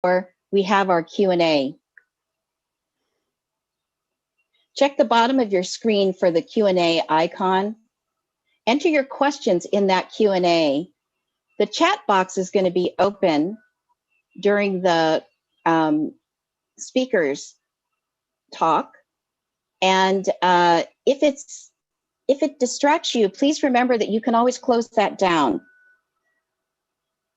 we have our Q&A. Check the bottom of your screen for the Q&A icon. Enter your questions in that Q&A. The chat box is going to be open during the speakers talk. And if it distracts you, please remember that you can always close that down.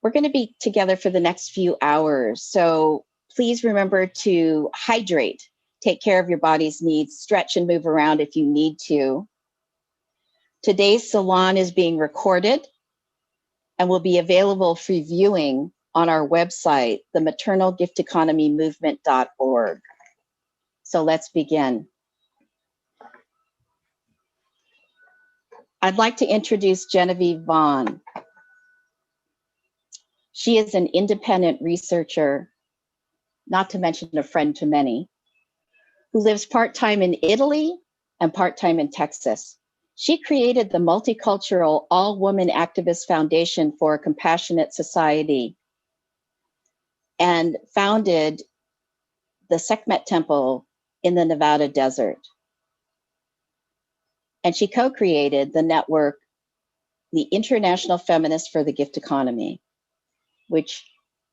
We're going to be together for the next few hours. So please remember to hydrate, take care of your body's needs, stretch and move around if you need to. Today's salon is being recorded and will be available for viewing on our website, the maternalgifteconomymovement.org. So let's begin. I'd like to introduce Genevieve Vaughn. She is an independent researcher, not to mention a friend to many, who lives part-time in Italy and part-time in Texas. She created the multicultural all-woman activist foundation for a compassionate society and founded the Sekhmet Temple in the Nevada desert. And she co-created the network, the International Feminists for the Gift Economy, which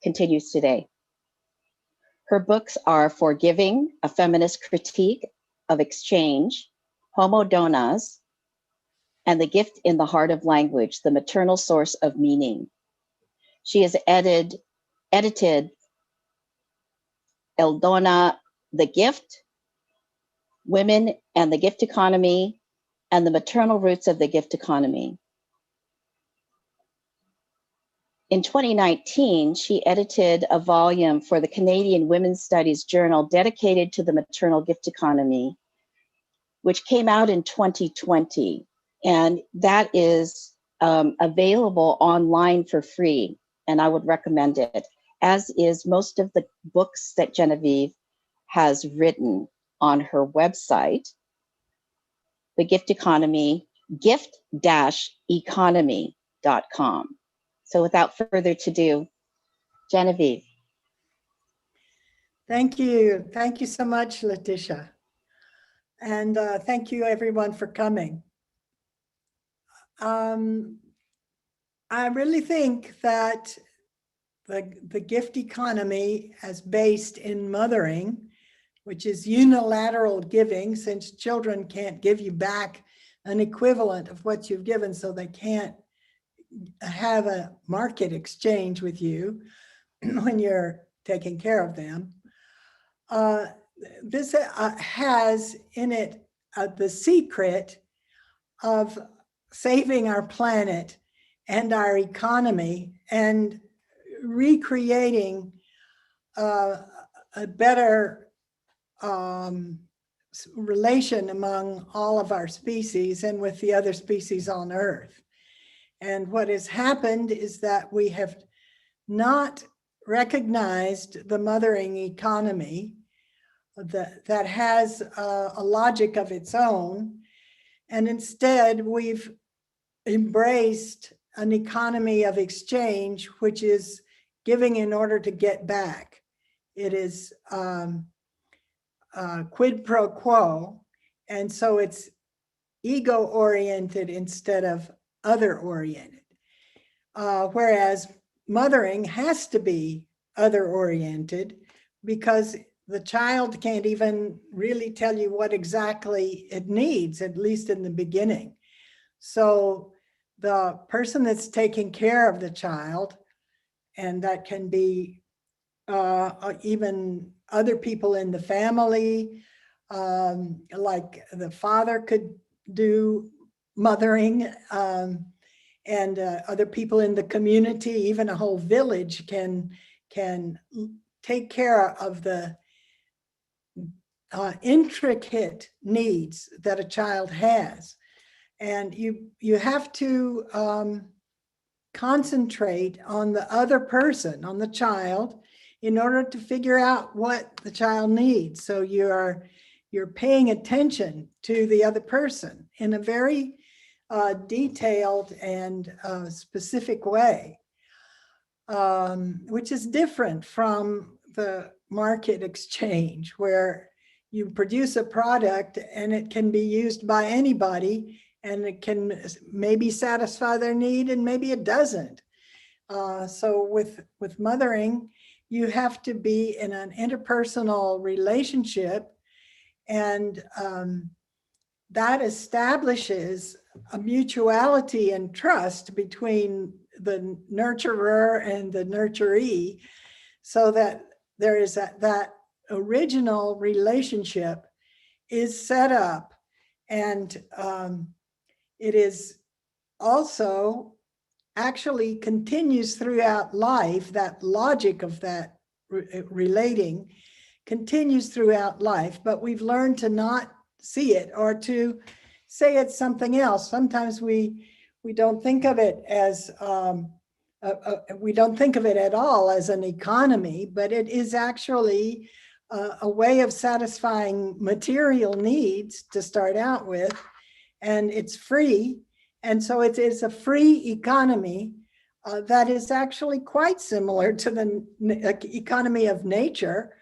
continues today. Her books are Forgiving, a Feminist Critique of Exchange, Homo Donas, and The Gift in the Heart of Language, the Maternal Source of Meaning. She has edited El Dona, The Gift, Women and the Gift Economy, and the Maternal Roots of the Gift Economy. In 2019, she edited a volume for the Canadian Women's Studies Journal dedicated to the maternal gift economy, which came out in 2020. And that is available online for free, and I would recommend it, as is most of the books that Genevieve has written on her website, The Gift Economy, gift-economy.com. So without further ado, Genevieve. Thank you. Thank you so much, Letitia. And thank you everyone for coming. I really think that the gift economy as based in mothering, which is unilateral giving, since children can't give you back an equivalent of what you've given, so they can't have a market exchange with you when you're taking care of them. This has in it the secret of saving our planet and our economy and recreating a better relation among all of our species and with the other species on Earth. And what has happened is that we have not recognized the mothering economy that has a logic of its own. And instead, we've embraced an economy of exchange, which is giving in order to get back. It is quid pro quo. And so it's ego-oriented instead of other-oriented. Whereas mothering has to be other-oriented because the child can't even really tell you what exactly it needs, at least in the beginning. So the person that's taking care of the child, and that can be even other people in the family, like the father could do mothering, and other people in the community, even a whole village can take care of the intricate needs that a child has. And you have to concentrate on the other person, on the child, in order to figure out what the child needs. So you're paying attention to the other person in a very detailed and specific way, which is different from the market exchange, where you produce a product and it can be used by anybody, and it can maybe satisfy their need and maybe it doesn't. So with mothering, you have to be in an interpersonal relationship, and that establishes a mutuality and trust between the nurturer and the nurturee, so that there is that original relationship is set up, and it is also actually continues throughout life. That logic of that relating continues throughout life, but we've learned to not see it, or to say it's something else. Sometimes we don't think of it as we don't think of it at all as an economy, but it is actually a way of satisfying material needs to start out with, and it's free. And so it is a free economy that is actually quite similar to the economy of nature,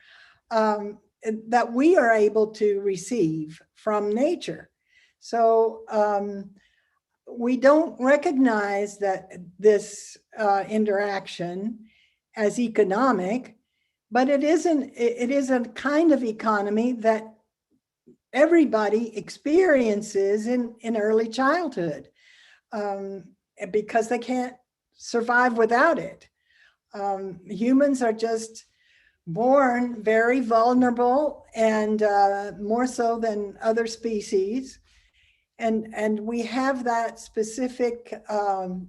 that we are able to receive from nature. So we don't recognize that this interaction as economic, but it is a kind of economy that everybody experiences in early childhood, because they can't survive without it. Humans are just born very vulnerable, and more so than other species. And we have that specific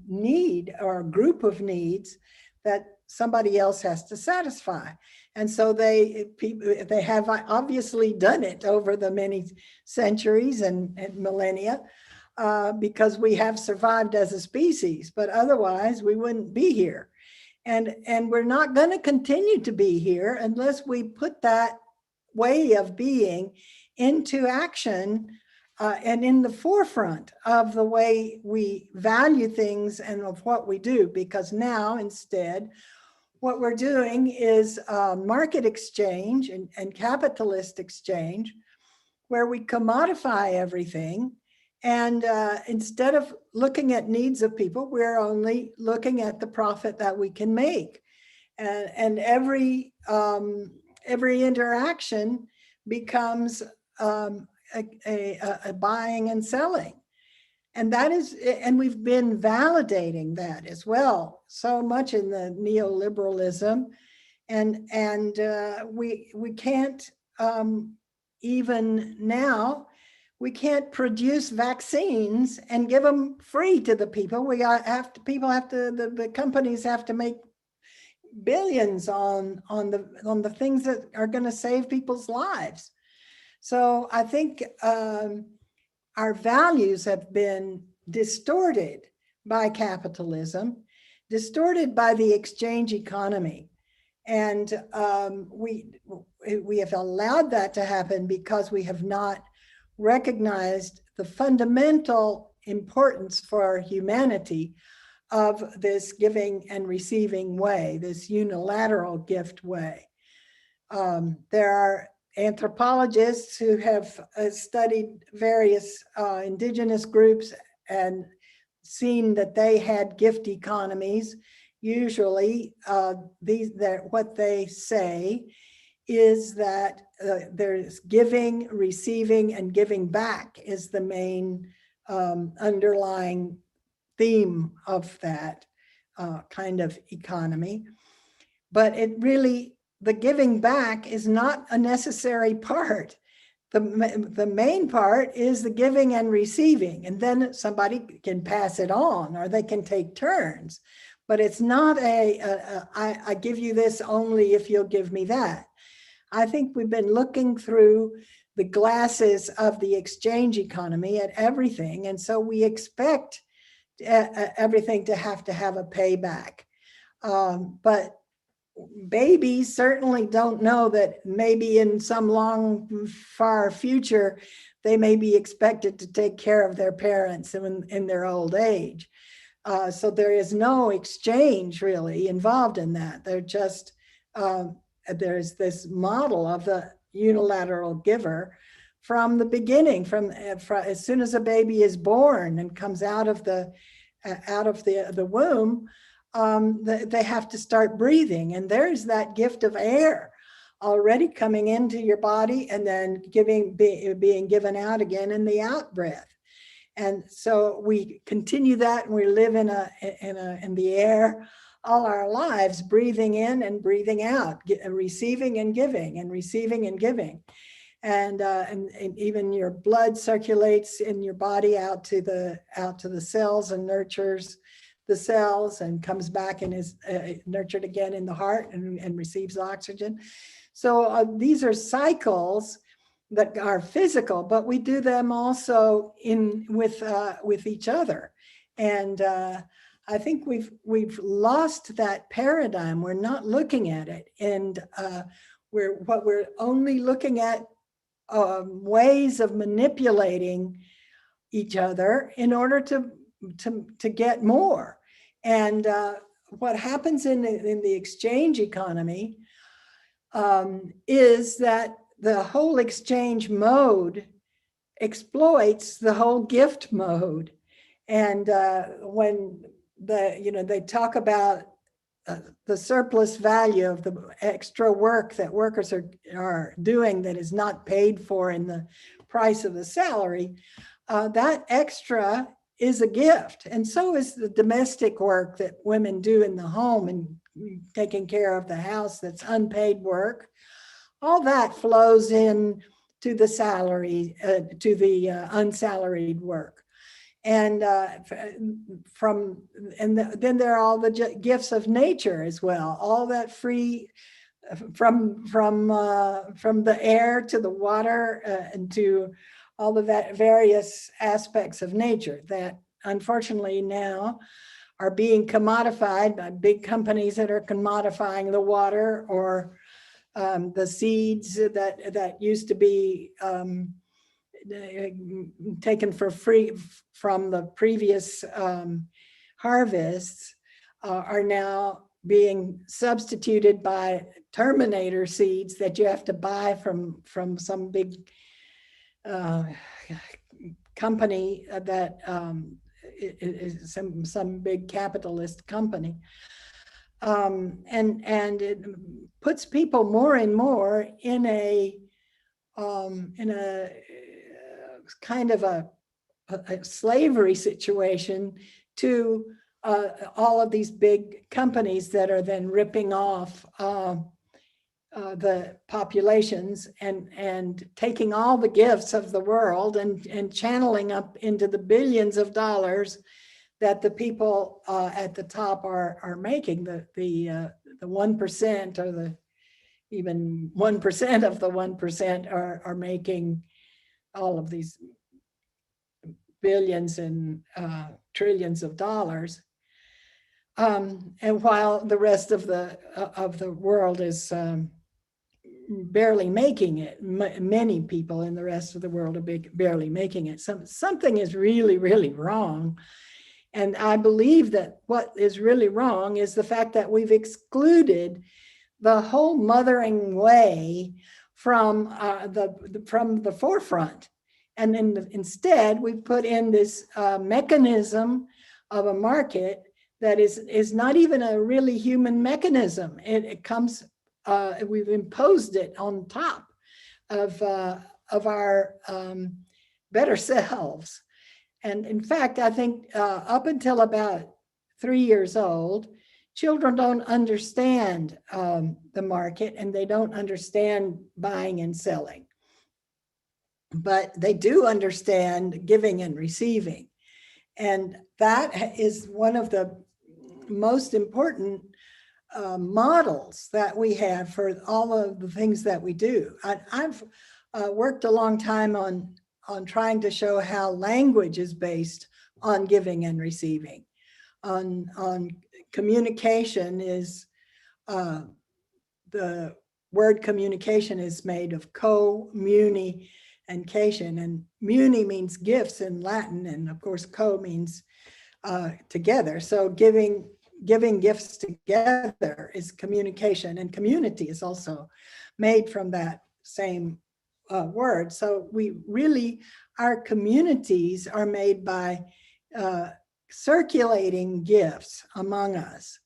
need, or group of needs, that somebody else has to satisfy. And so they have obviously done it over the many centuries and millennia, because we have survived as a species, but otherwise we wouldn't be here. And we're not going to continue to be here unless we put that way of being into action, and in the forefront of the way we value things and of what we do. Because now, instead, what we're doing is market exchange and capitalist exchange, where we commodify everything. And instead of looking at needs of people, we're only looking at the profit that we can make. And every interaction becomes a buying and selling. And that is, and we've been validating that as well, so much in the neoliberalism. And we can't, even now, we can't produce vaccines and give them free to the people. The companies have to make billions on the things that are going to save people's lives. So I think our values have been distorted by capitalism, distorted by the exchange economy. And we have allowed that to happen because we have not recognized the fundamental importance for humanity of this giving and receiving way, this unilateral gift way. There are anthropologists who have studied various indigenous groups and seen that they had gift economies. Usually, what they say is that there's giving, receiving, and giving back is the main underlying theme of that kind of economy. But it really, the giving back is not a necessary part. The main part is the giving and receiving, and then somebody can pass it on, or they can take turns. But it's not I give you this only if you'll give me that. I think we've been looking through the glasses of the exchange economy at everything, and so we expect everything to have a payback. But babies certainly don't know that maybe in some long, far future, they may be expected to take care of their parents in their old age. So there is no exchange really involved in that. They're just there's this model of the unilateral giver from the beginning, from as soon as a baby is born and comes out of the womb, they have to start breathing, and there's that gift of air already coming into your body and then being given out again in the out breath. And so we continue that, and we live in the air all our lives, breathing in and breathing out, receiving and giving, and receiving and giving. And even your blood circulates in your body out to the cells and nurtures the cells, and comes back and is nurtured again in the heart and receives oxygen. So these are cycles that are physical, but we do them also with each other. And I think we've lost that paradigm. We're not looking at it, and we're only looking at ways of manipulating each other in order to get more. And what happens in the exchange economy is that the whole exchange mode exploits the whole gift mode. And when they talk about the surplus value of the extra work that workers are doing that is not paid for in the price of the salary, that extra is a gift. And so is the domestic work that women do in the home and taking care of the house that's unpaid work. All that flows in to the salary, to the unsalaried work. And then there are all the gifts of nature as well, all that free from the air to the water and to all of that various aspects of nature that unfortunately now are being commodified by big companies that are commodifying the water, or the seeds that used to be taken for free from the previous harvests are now being substituted by Terminator seeds that you have to buy from some big company that is some big capitalist company. And it puts people more and more in a kind of a slavery situation to all of these big companies that are then ripping off the populations and taking all the gifts of the world and channeling up into the billions of dollars that the people at the top are making. The 1% or the even 1% of the 1% are making all of these billions and trillions of dollars. And while the rest of the world is barely making it, many people in the rest of the world are barely making it. Something is really, really wrong. And I believe that what is really wrong is the fact that we've excluded the whole mothering way from the forefront. And instead, we put in this mechanism of a market that is not even a really human mechanism. It comes, we've imposed it on top of our better selves. And in fact, I think up until about 3 years old, children don't understand the market, and they don't understand buying and selling. But they do understand giving and receiving. And that is one of the most important models that we have for all of the things that we do. I've worked a long time on trying to show how language is based on giving and receiving. On communication is, the word communication is made of co, muni, and cation. And muni means gifts in Latin, and of course co means together. So giving giving gifts together is communication, and community is also made from that same word. So we really, our communities are made by circulating gifts among us.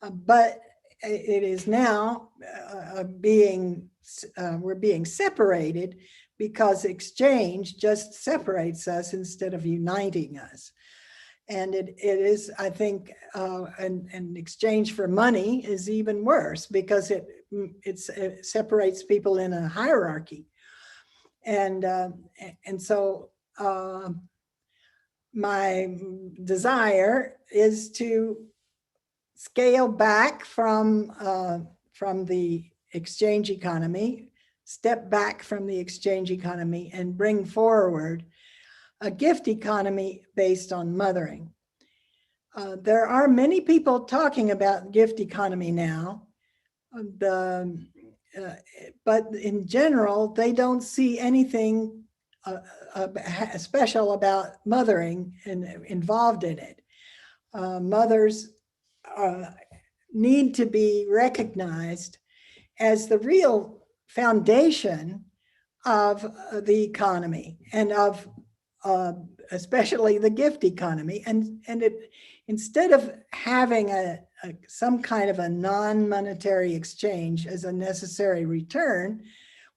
But it is now we're being separated because exchange just separates us instead of uniting us. And it is, I think, an exchange for money is even worse because it separates people in a hierarchy. And so my desire is to scale back from the exchange economy, step back from the exchange economy, and bring forward a gift economy based on mothering. There are many people talking about gift economy now, but in general, they don't see anything special about mothering involved in it. Mothers need to be recognized as the real foundation of the economy and of especially the gift economy. And it, instead of having some kind of a non-monetary exchange as a necessary return,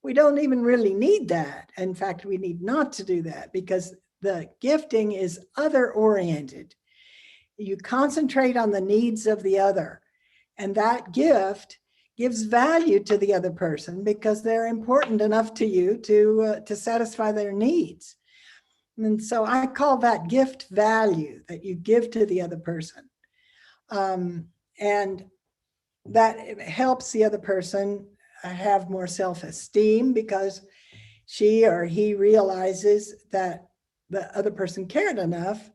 we don't even really need that. In fact, we need not to do that because the gifting is other-oriented. You concentrate on the needs of the other, and that gift gives value to the other person because they're important enough to you to satisfy their needs. And so I call that gift value that you give to the other person. And that helps the other person have more self-esteem because she or he realizes that the other person cared enough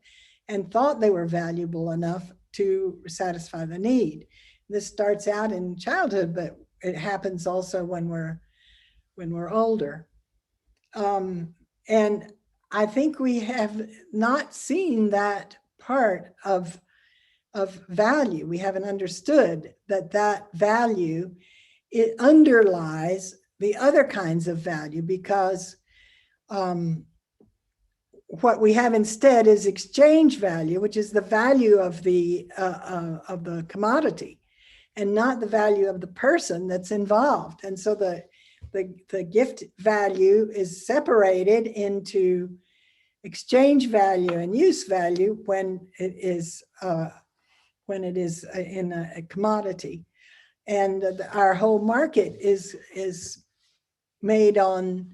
and thought they were valuable enough to satisfy the need. This starts out in childhood, but it happens also when we're older. And I think we have not seen that part of value. We haven't understood that value, it underlies the other kinds of value because what we have instead is exchange value, which is the value of the commodity and not the value of the person that's involved. And so the gift value is separated into exchange value and use value when it is in a commodity. And our whole market is made on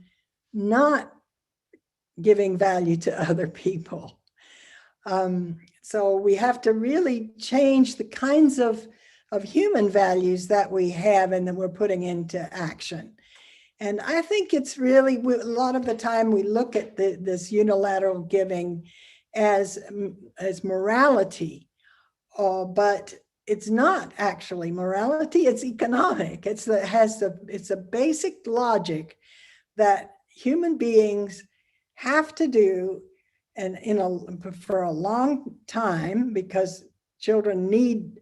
not giving value to other people. So we have to really change the kinds of human values that we have and that we're putting into action. And I think it's really, a lot of the time we look at this unilateral giving as morality, but it's not actually morality, it's economic. It's a basic logic that human beings have to do and for a long time because children need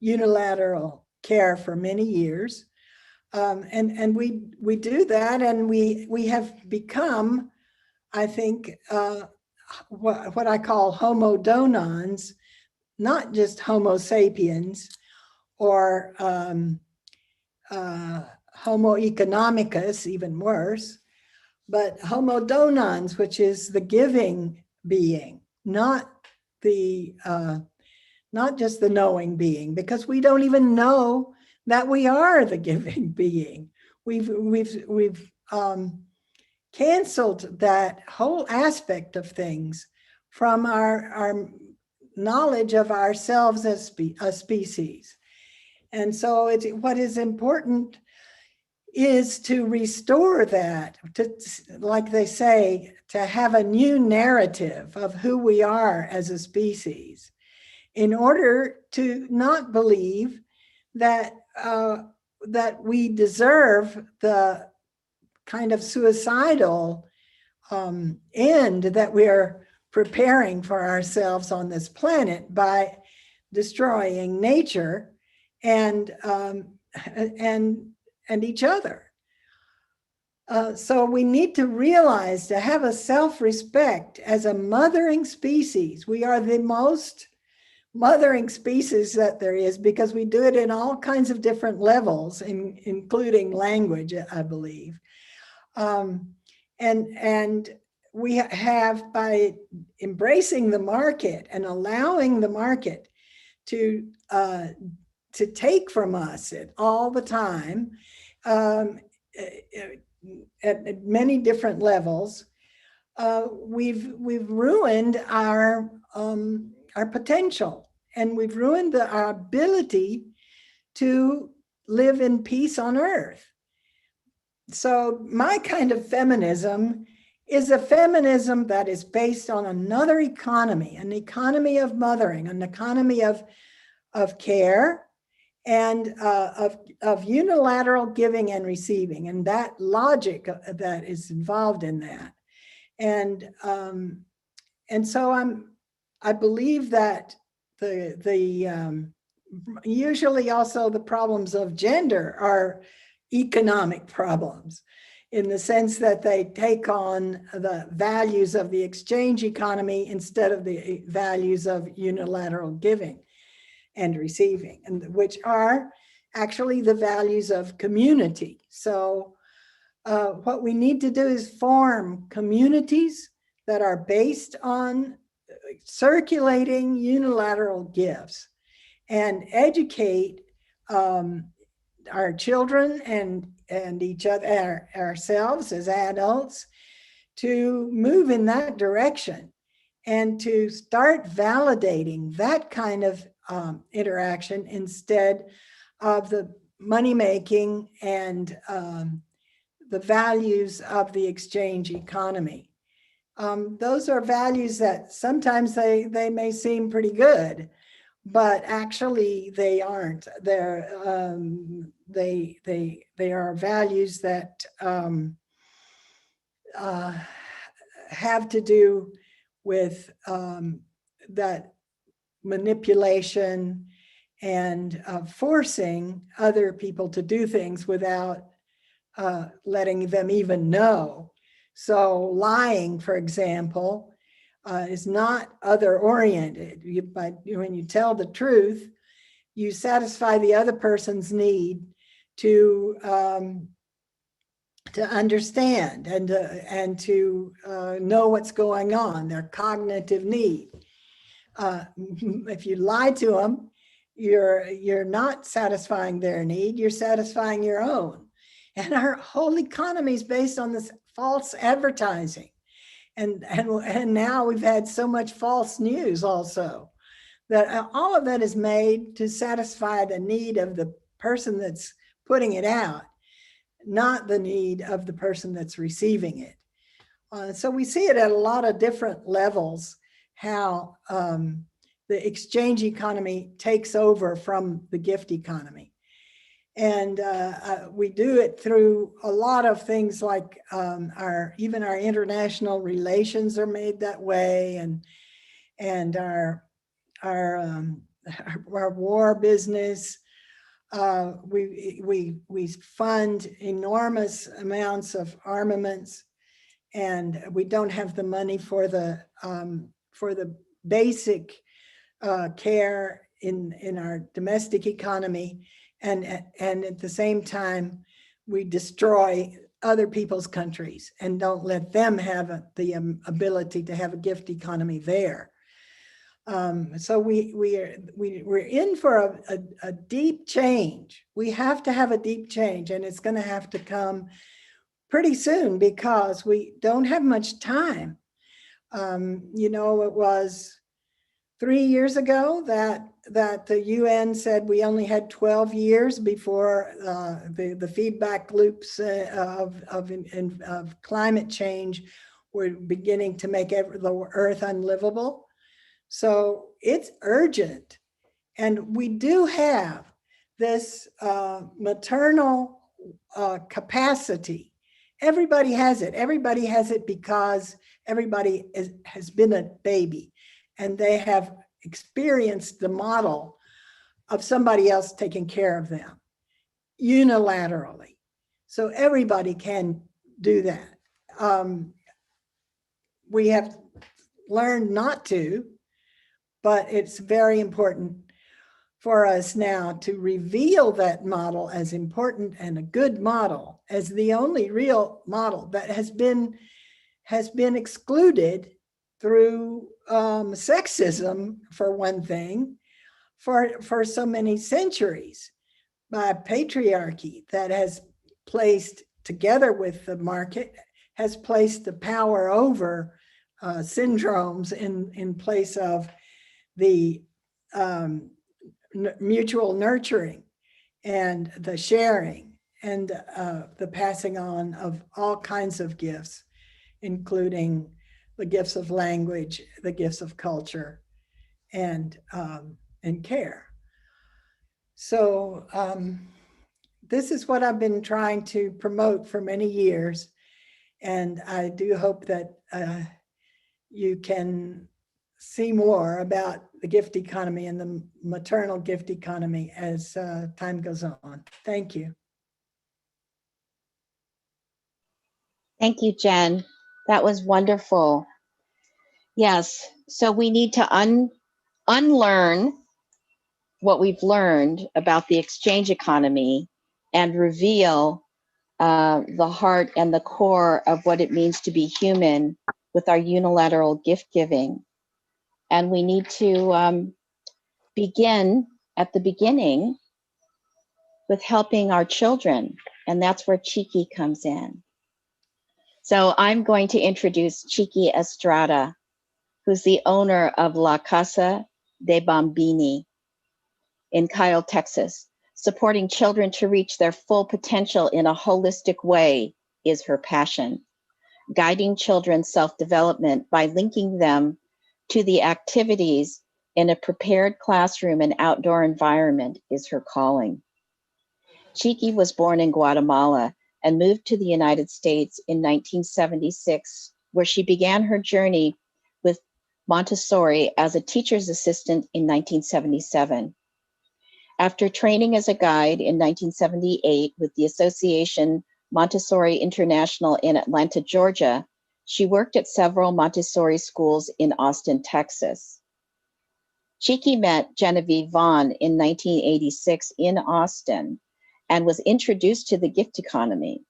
unilateral care for many years. And we do that, and we have become, I think, what I call homo donans, not just homo sapiens or homo economicus, even worse, but homo donans, which is the giving being, not just the knowing being, because we don't even know that we are the giving being. We've canceled that whole aspect of things from our knowledge of ourselves as a species. And so what is important is to restore that, to, like they say, to have a new narrative of who we are as a species in order to not believe that we deserve the kind of suicidal end that we are preparing for ourselves on this planet by destroying nature and each other. So we need to realize, to have a self-respect as a mothering species. We are the most mothering species that there is, because we do it in all kinds of different levels, including language, I believe. And we have, by embracing the market and allowing the market to take from us all the time, at many different levels, we've ruined our potential, and we've ruined our ability to live in peace on earth. So my kind of feminism is a feminism that is based on another economy, an economy of mothering, an economy of care, and of unilateral giving and receiving, and that logic that is involved in that. And so I believe that usually also the problems of gender are economic problems, in the sense that they take on the values of the exchange economy instead of the values of unilateral giving and receiving, and which are actually the values of community. So what we need to do is form communities that are based on circulating unilateral gifts, and educate our children and each other, ourselves as adults, to move in that direction, and to start validating that kind of interaction instead of the money-making and the values of the exchange economy. Those are values that sometimes they may seem pretty good, but actually they aren't. They are values that have to do with that manipulation and forcing other people to do things without letting them even know. So lying, for example, is not other-oriented. When you tell the truth, you satisfy the other person's need to understand and to know what's going on, their cognitive need. If you lie to them, you're not satisfying their need, you're satisfying your own. And our whole economy is based on this false advertising. And now we've had so much false news also, that all of that is made to satisfy the need of the person that's putting it out, not the need of the person that's receiving it. So we see it at a lot of different levels, how the exchange economy takes over from the gift economy. And we do it through a lot of things, like even our international relations are made that way, and our war business. We fund enormous amounts of armaments, and we don't have the money for the basic care in our domestic economy. And at the same time, we destroy other people's countries and don't let them have the ability to have a gift economy there. So we're in for a deep change. We have to have a deep change, and it's going to have to come pretty soon, because we don't have much time. It was 3 years ago that the UN said we only had 12 years before the feedback loops of climate change were beginning to make the earth unlivable. So it's urgent. And we do have this maternal capacity. Everybody has it. Everybody has it because everybody has been a baby. And they have experienced the model of somebody else taking care of them unilaterally. So everybody can do that. We have learned not to, but it's very important for us now to reveal that model as important and a good model, as the only real model that has been excluded through sexism, for one thing, for so many centuries, by patriarchy that has placed, together with the market, has placed the power over syndromes in place of the mutual nurturing and the sharing and the passing on of all kinds of gifts, including the gifts of language, the gifts of culture, and care. So this is what I've been trying to promote for many years, and I do hope that you can see more about the gift economy and the maternal gift economy as time goes on. Thank you. Thank you, Jen. That was wonderful. Yes, so we need to unlearn what we've learned about the exchange economy and reveal the heart and the core of what it means to be human with our unilateral gift giving. And we need to begin at the beginning with helping our children. And that's where Chiquie comes in. So I'm going to introduce Chiquie Estrada, who's the owner of La Casa de Bambini in Kyle, Texas. Supporting children to reach their full potential in a holistic way is her passion. Guiding children's self-development by linking them to the activities in a prepared classroom and outdoor environment is her calling. Chiquie was born in Guatemala and moved to the United States in 1976, where she began her journey with Montessori as a teacher's assistant in 1977. After training as a guide in 1978 with the Association Montessori International in Atlanta, Georgia, she worked at several Montessori schools in Austin, Texas. Chiquie met Genevieve Vaughn in 1986 in Austin and was introduced to the gift economy.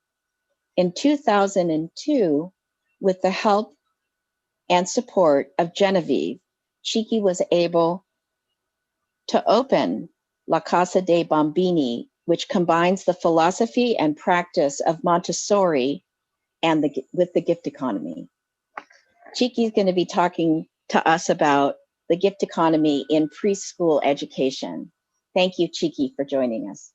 In 2002, with the help and support of Genevieve, Chiquie was able to open La Casa de Bambini, which combines the philosophy and practice of Montessori and with the gift economy. Chiquie is going to be talking to us about the gift economy in preschool education. Thank you, Chiquie, for joining us.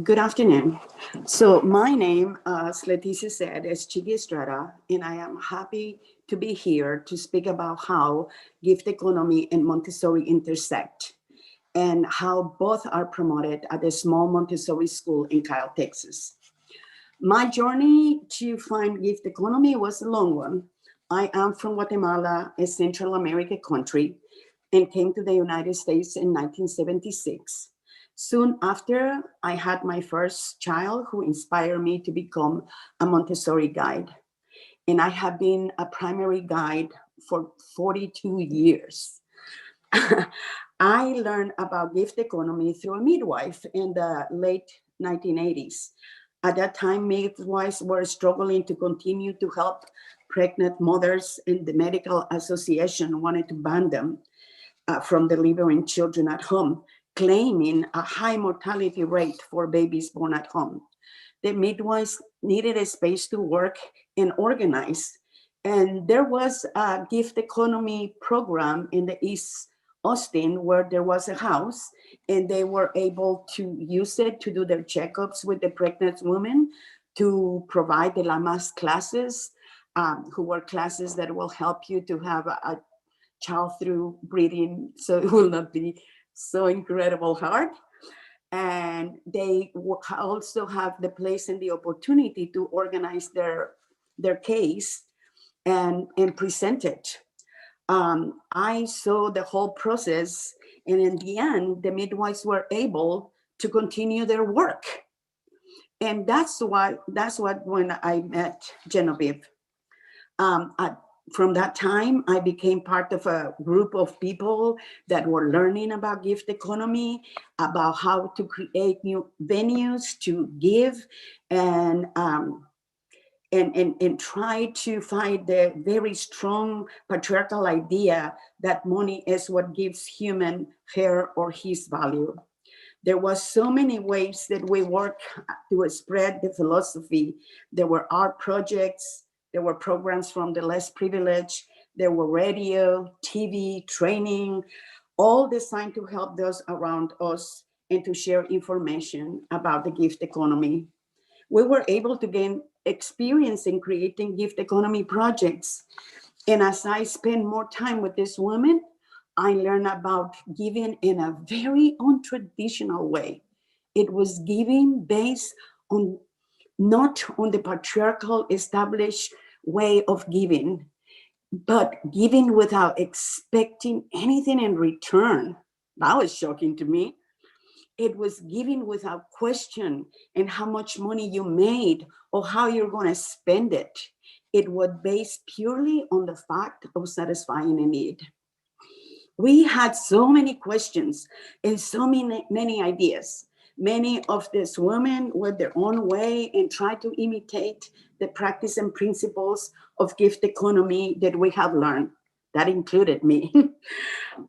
Good afternoon. So my name, as Leticia said, is Chiquie Estrada, and I am happy to be here to speak about how gift economy and Montessori intersect and how both are promoted at a small Montessori school in Kyle, Texas. My journey to find gift economy was a long one. I am from Guatemala, a Central American country, and came to the United States in 1976. Soon after, I had my first child who inspired me to become a Montessori guide. And I have been a primary guide for 42 years. I learned about gift economy through a midwife in the late 1980s. At that time, midwives were struggling to continue to help pregnant mothers, and the Medical Association wanted to ban them from delivering children at home, claiming a high mortality rate for babies born at home. The midwives needed a space to work and organize. And there was a gift economy program in the East Austin where there was a house, and they were able to use it to do their checkups with the pregnant women, to provide the LAMAS classes, who were classes that will help you to have a child through breathing, so it will not be so incredible hard. And they also have the place and the opportunity to organize their case and present it. I saw the whole process, and in the end, the midwives were able to continue their work. And that's what when I met Genevieve. From that time, I became part of a group of people that were learning about gift economy, about how to create new venues to give, and try to fight the very strong patriarchal idea that money is what gives human her or his value. There was so many ways that we work to spread the philosophy. There were art projects, there were programs from the less privileged, there were radio, TV, training, all designed to help those around us and to share information about the gift economy. We were able to gain experience in creating gift economy projects. And as I spend more time with this woman, I learned about giving in a very untraditional way. It was giving based on not on the patriarchal established way of giving, but giving without expecting anything in return. That was shocking to me. It was giving without question and how much money you made or how you're going to spend it. It was based purely on the fact of satisfying a need. We had so many questions and so many ideas. Many of these women went their own way and tried to imitate the practice and principles of gift economy that we have learned. That included me.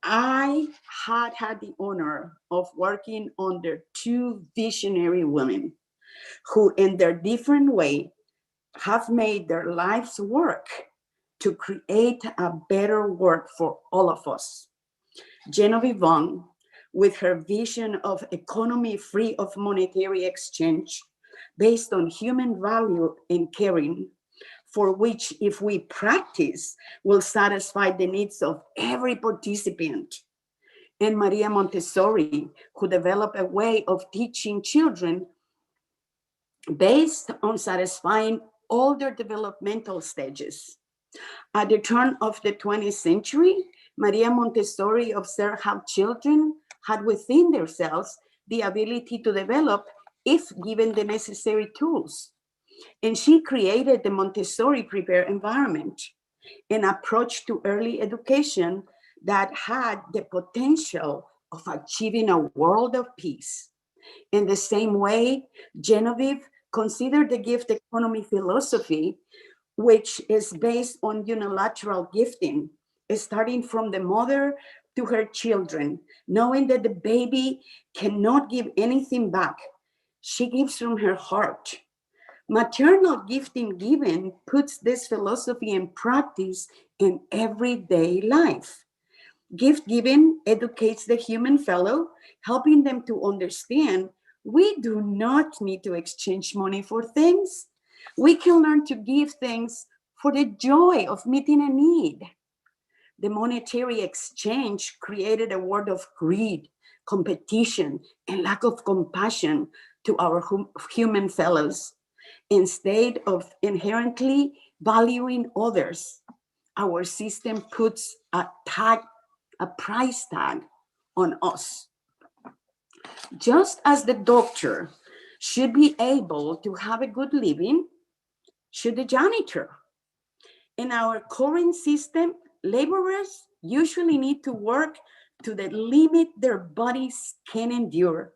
I had the honor of working under two visionary women who, in their different way, have made their lives work to create a better world for all of us. Genevieve Vaughn, with her vision of economy free of monetary exchange, based on human value and caring, for which, if we practice, will satisfy the needs of every participant. And Maria Montessori, who developed a way of teaching children based on satisfying all their developmental stages. At the turn of the 20th century, Maria Montessori observed how children had within themselves the ability to develop if given the necessary tools. And she created the Montessori Prepare environment, an approach to early education that had the potential of achieving a world of peace. In the same way, Genevieve considered the gift economy philosophy, which is based on unilateral gifting, starting from the mother to her children, knowing that the baby cannot give anything back. She gives from her heart. Maternal gifting given puts this philosophy in practice in everyday life. Gift giving educates the human fellow, helping them to understand we do not need to exchange money for things. We can learn to give things for the joy of meeting a need. The monetary exchange created a world of greed, competition, and lack of compassion to our human fellows. Instead of inherently valuing others, our system puts a price tag on us. Just as the doctor should be able to have a good living, should the janitor. In our current system, laborers usually need to work to the limit their bodies can endure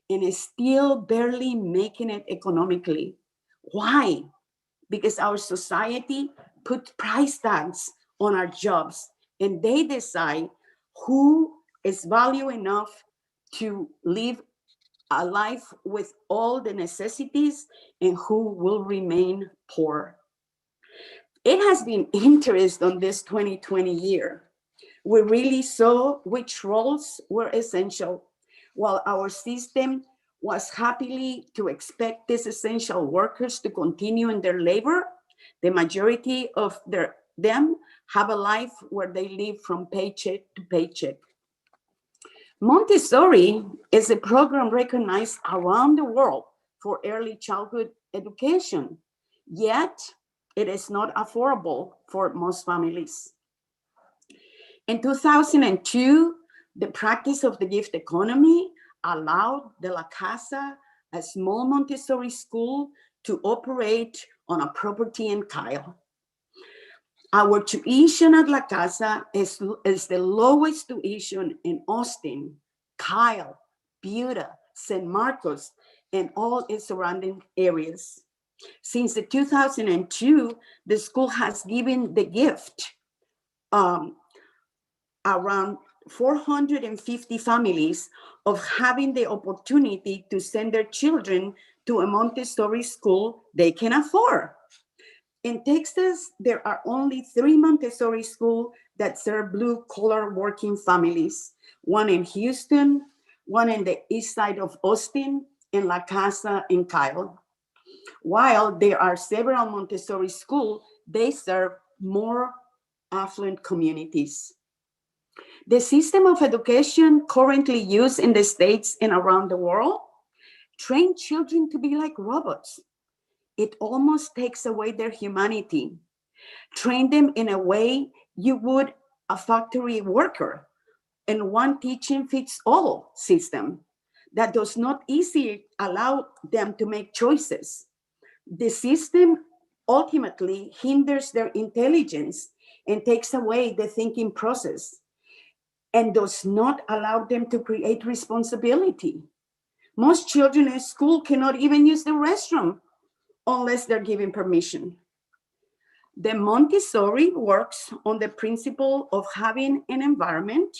and is still barely making it economically. Why? Because our society put price tags on our jobs and they decide who is value enough to live a life with all the necessities and who will remain poor. It has been interesting on this 2020 year. We really saw which roles were essential. While our system was happily to expect these essential workers to continue in their labor, the majority of them have a life where they live from paycheck to paycheck. Montessori is a program recognized around the world for early childhood education. Yet, It is not affordable for most families. In 2002, the practice of the gift economy allowed the La Casa, a small Montessori school, to operate on a property in Kyle. Our tuition at La Casa is the lowest tuition in Austin, Kyle, Buda, San Marcos, and all its surrounding areas. Since the 2002, the school has given the gift around 450 families of having the opportunity to send their children to a Montessori school they can afford. In Texas, there are only 3 Montessori schools that serve blue-collar working families, one in Houston, one in the east side of Austin, and La Casa in Kyle. While there are several Montessori schools, they serve more affluent communities. The system of education currently used in the States and around the world train children to be like robots. It almost takes away their humanity. Train them in a way you would a factory worker in one teaching fits all system that does not easily allow them to make choices. The system ultimately hinders their intelligence and takes away the thinking process and does not allow them to create responsibility. Most children in school cannot even use the restroom unless they're given permission. The Montessori works on the principle of having an environment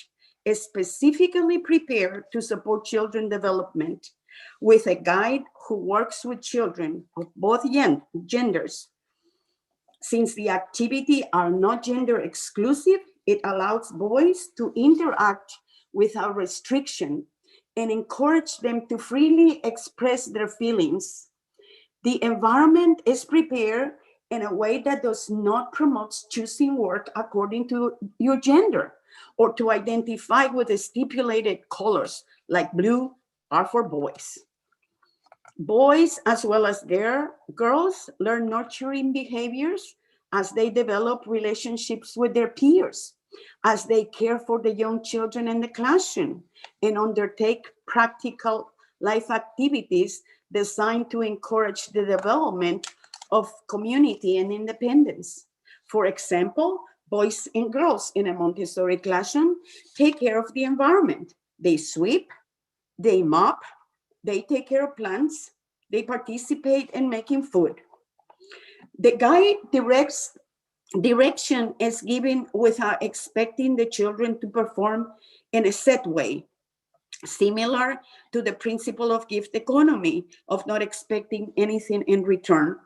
specifically prepared to support children development with a guide who works with children of both genders. Since the activities are not gender exclusive, it allows boys to interact without restriction and encourage them to freely express their feelings. The environment is prepared in a way that does not promote choosing work according to your gender or to identify with the stipulated colors like blue are for boys. Boys as well as girls learn nurturing behaviors as they develop relationships with their peers, as they care for the young children in the classroom and undertake practical life activities designed to encourage the development of community and independence. For example, boys and girls in a Montessori classroom take care of the environment. They sweep, they mop, they take care of plants, they participate in making food. The guide direction is given without expecting the children to perform in a set way, similar to the principle of gift economy, of not expecting anything in return.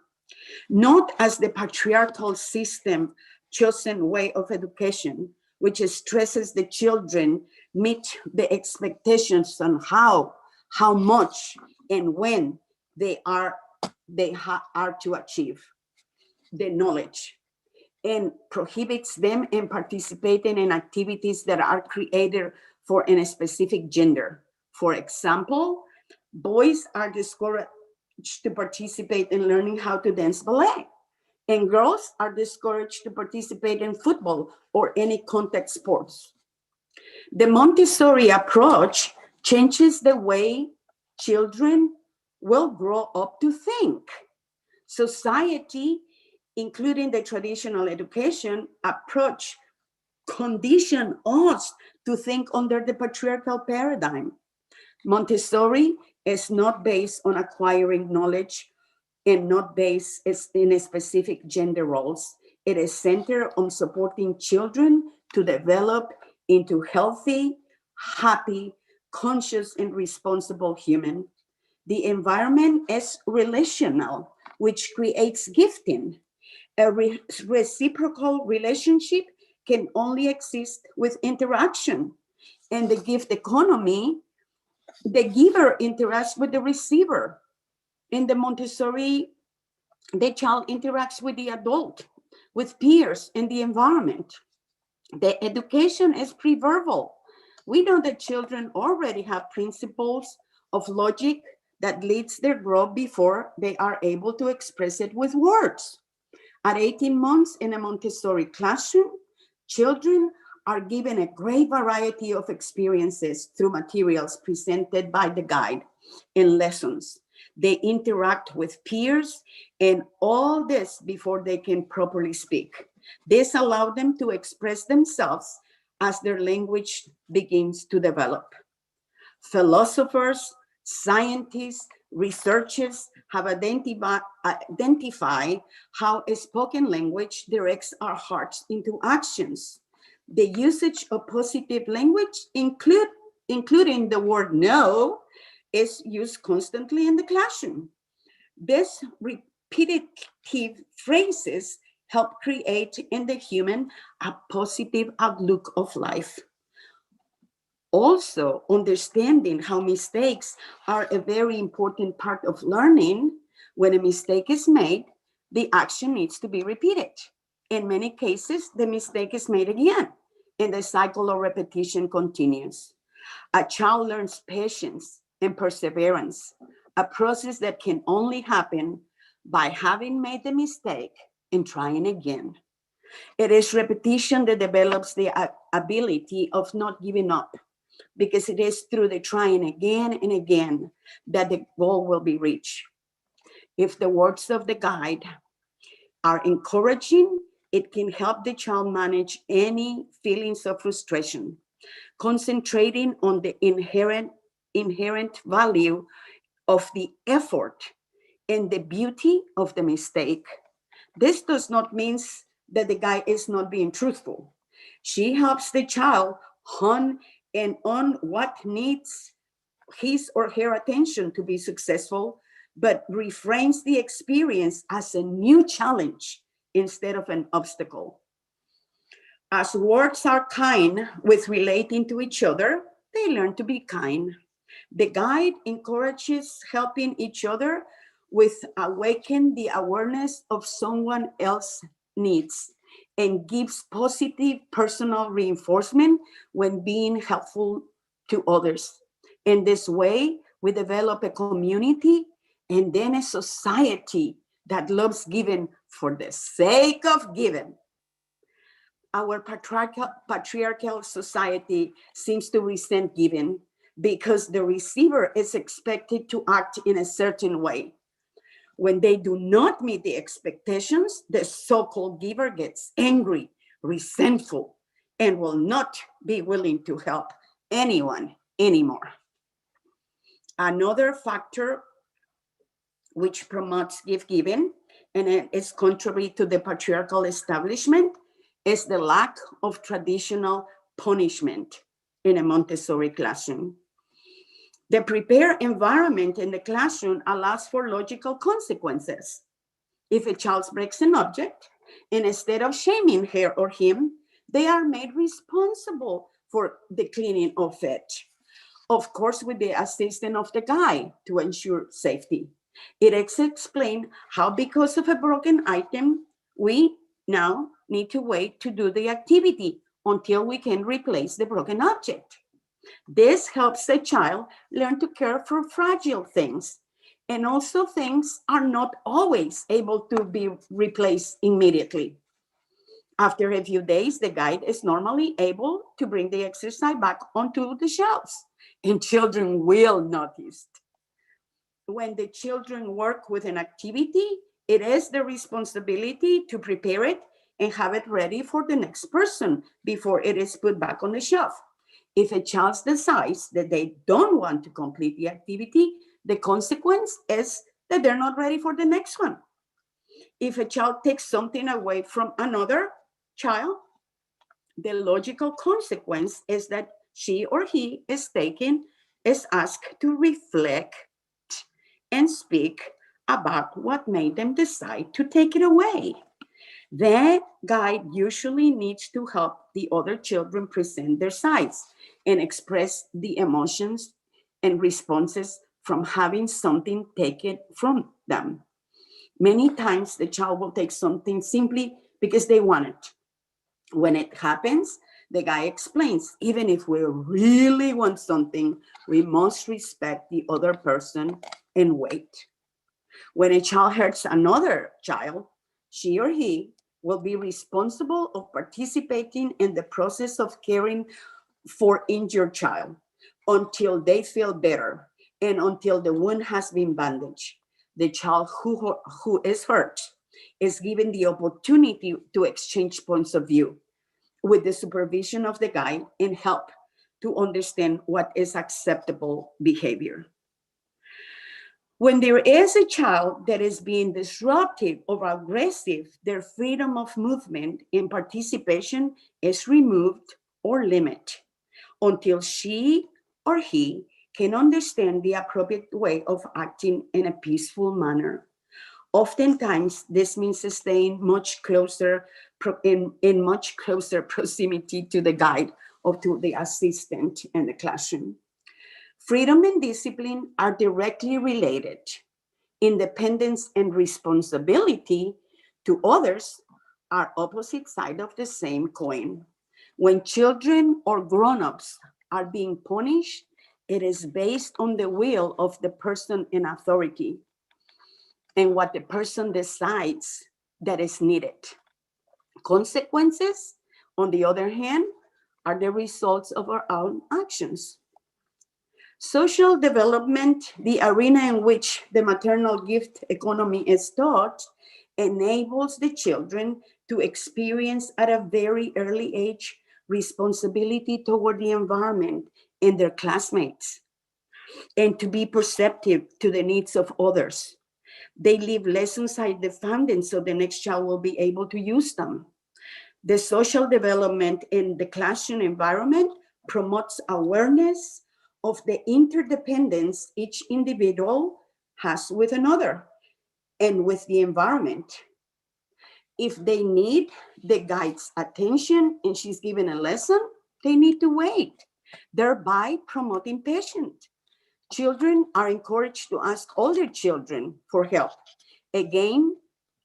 Not as the patriarchal system chosen way of education, which stresses the children meet the expectations on how much, and when they are to achieve the knowledge, and prohibits them in participating in activities that are created for a specific gender. For example, boys are discouraged to participate in learning how to dance ballet, and girls are discouraged to participate in football or any contact sports. The Montessori approach changes the way children will grow up to think. Society, including the traditional education approach, condition us to think under the patriarchal paradigm. Montessori is not based on acquiring knowledge and not based in specific gender roles. It is centered on supporting children to develop into healthy, happy, conscious, and responsible human. The environment is relational, which creates gifting. A reciprocal relationship can only exist with interaction. And the gift economy, the giver interacts with the receiver. In the Montessori, the child interacts with the adult, with peers, and the environment. The education is pre-verbal. We know that children already have principles of logic that leads their growth before they are able to express it with words. At 18 months in a Montessori classroom, children are given a great variety of experiences through materials presented by the guide and lessons. They interact with peers and all this before they can properly speak. This allows them to express themselves as their language begins to develop. Philosophers, scientists, researchers have identified how a spoken language directs our hearts into actions. The usage of positive language, including the word no, is used constantly in the classroom. These repetitive phrases help create in the human a positive outlook of life. Also, understanding how mistakes are a very important part of learning. When a mistake is made, the action needs to be repeated. In many cases, the mistake is made again, and the cycle of repetition continues. A child learns patience and perseverance, a process that can only happen by having made the mistake and trying again. It is repetition that develops the ability of not giving up, because it is through the trying again and again that the goal will be reached. If the words of the guide are encouraging, it can help the child manage any feelings of frustration, concentrating on the inherent value of the effort and the beauty of the mistake. This does not mean that the guide is not being truthful. She helps the child hone in on what needs his or her attention to be successful, but reframes the experience as a new challenge instead of an obstacle. As words are kind with relating to each other, they learn to be kind. The guide encourages helping each other with awaken the awareness of someone else's needs and gives positive personal reinforcement when being helpful to others. In this way, we develop a community and then a society that loves giving for the sake of giving. Our patriarchal society seems to resent giving because the receiver is expected to act in a certain way. When they do not meet the expectations, the so-called giver gets angry, resentful, and will not be willing to help anyone anymore. Another factor which promotes gift giving and is contrary to the patriarchal establishment is the lack of traditional punishment in a Montessori classroom. The prepared environment in the classroom allows for logical consequences. If a child breaks an object, and instead of shaming her or him, they are made responsible for the cleaning of it. Of course, with the assistance of the guide to ensure safety. It is explained how because of a broken item, we now need to wait to do the activity until we can replace the broken object. This helps the child learn to care for fragile things. And also things are not always able to be replaced immediately. After a few days, the guide is normally able to bring the exercise back onto the shelves, and children will notice. When the children work with an activity, it is their responsibility to prepare it and have it ready for the next person before it is put back on the shelf. If a child decides that they don't want to complete the activity, the consequence is that they're not ready for the next one. If a child takes something away from another child, the logical consequence is that she or he is asked to reflect and speak about what made them decide to take it away. The guide usually needs to help the other children present their sides and express the emotions and responses from having something taken from them. Many times the child will take something simply because they want it. When it happens, the guy explains, even if we really want something, we must respect the other person and wait. When a child hurts another child, she or he will be responsible of participating in the process of caring for injured child until they feel better and until the wound has been bandaged. The child who is hurt is given the opportunity to exchange points of view with the supervision of the guide and help to understand what is acceptable behavior. When there is a child that is being disruptive or aggressive, their freedom of movement and participation is removed or limited until she or he can understand the appropriate way of acting in a peaceful manner. Oftentimes, this means staying much closer in much closer proximity to the guide or to the assistant in the classroom. Freedom and discipline are directly related. Independence and responsibility to others are opposite sides of the same coin. When children or grown-ups are being punished, it is based on the will of the person in authority and what the person decides that is needed. Consequences, on the other hand, are the results of our own actions. Social development, the arena in which the maternal gift economy is taught, enables the children to experience at a very early age responsibility toward the environment and their classmates, and to be perceptive to the needs of others. They leave lessons inside the fountain so the next child will be able to use them. The social development in the classroom environment promotes awareness of the interdependence each individual has with another and with the environment. If they need the guide's attention and she's given a lesson, they need to wait, thereby promoting patience. Children are encouraged to ask older children for help. Again,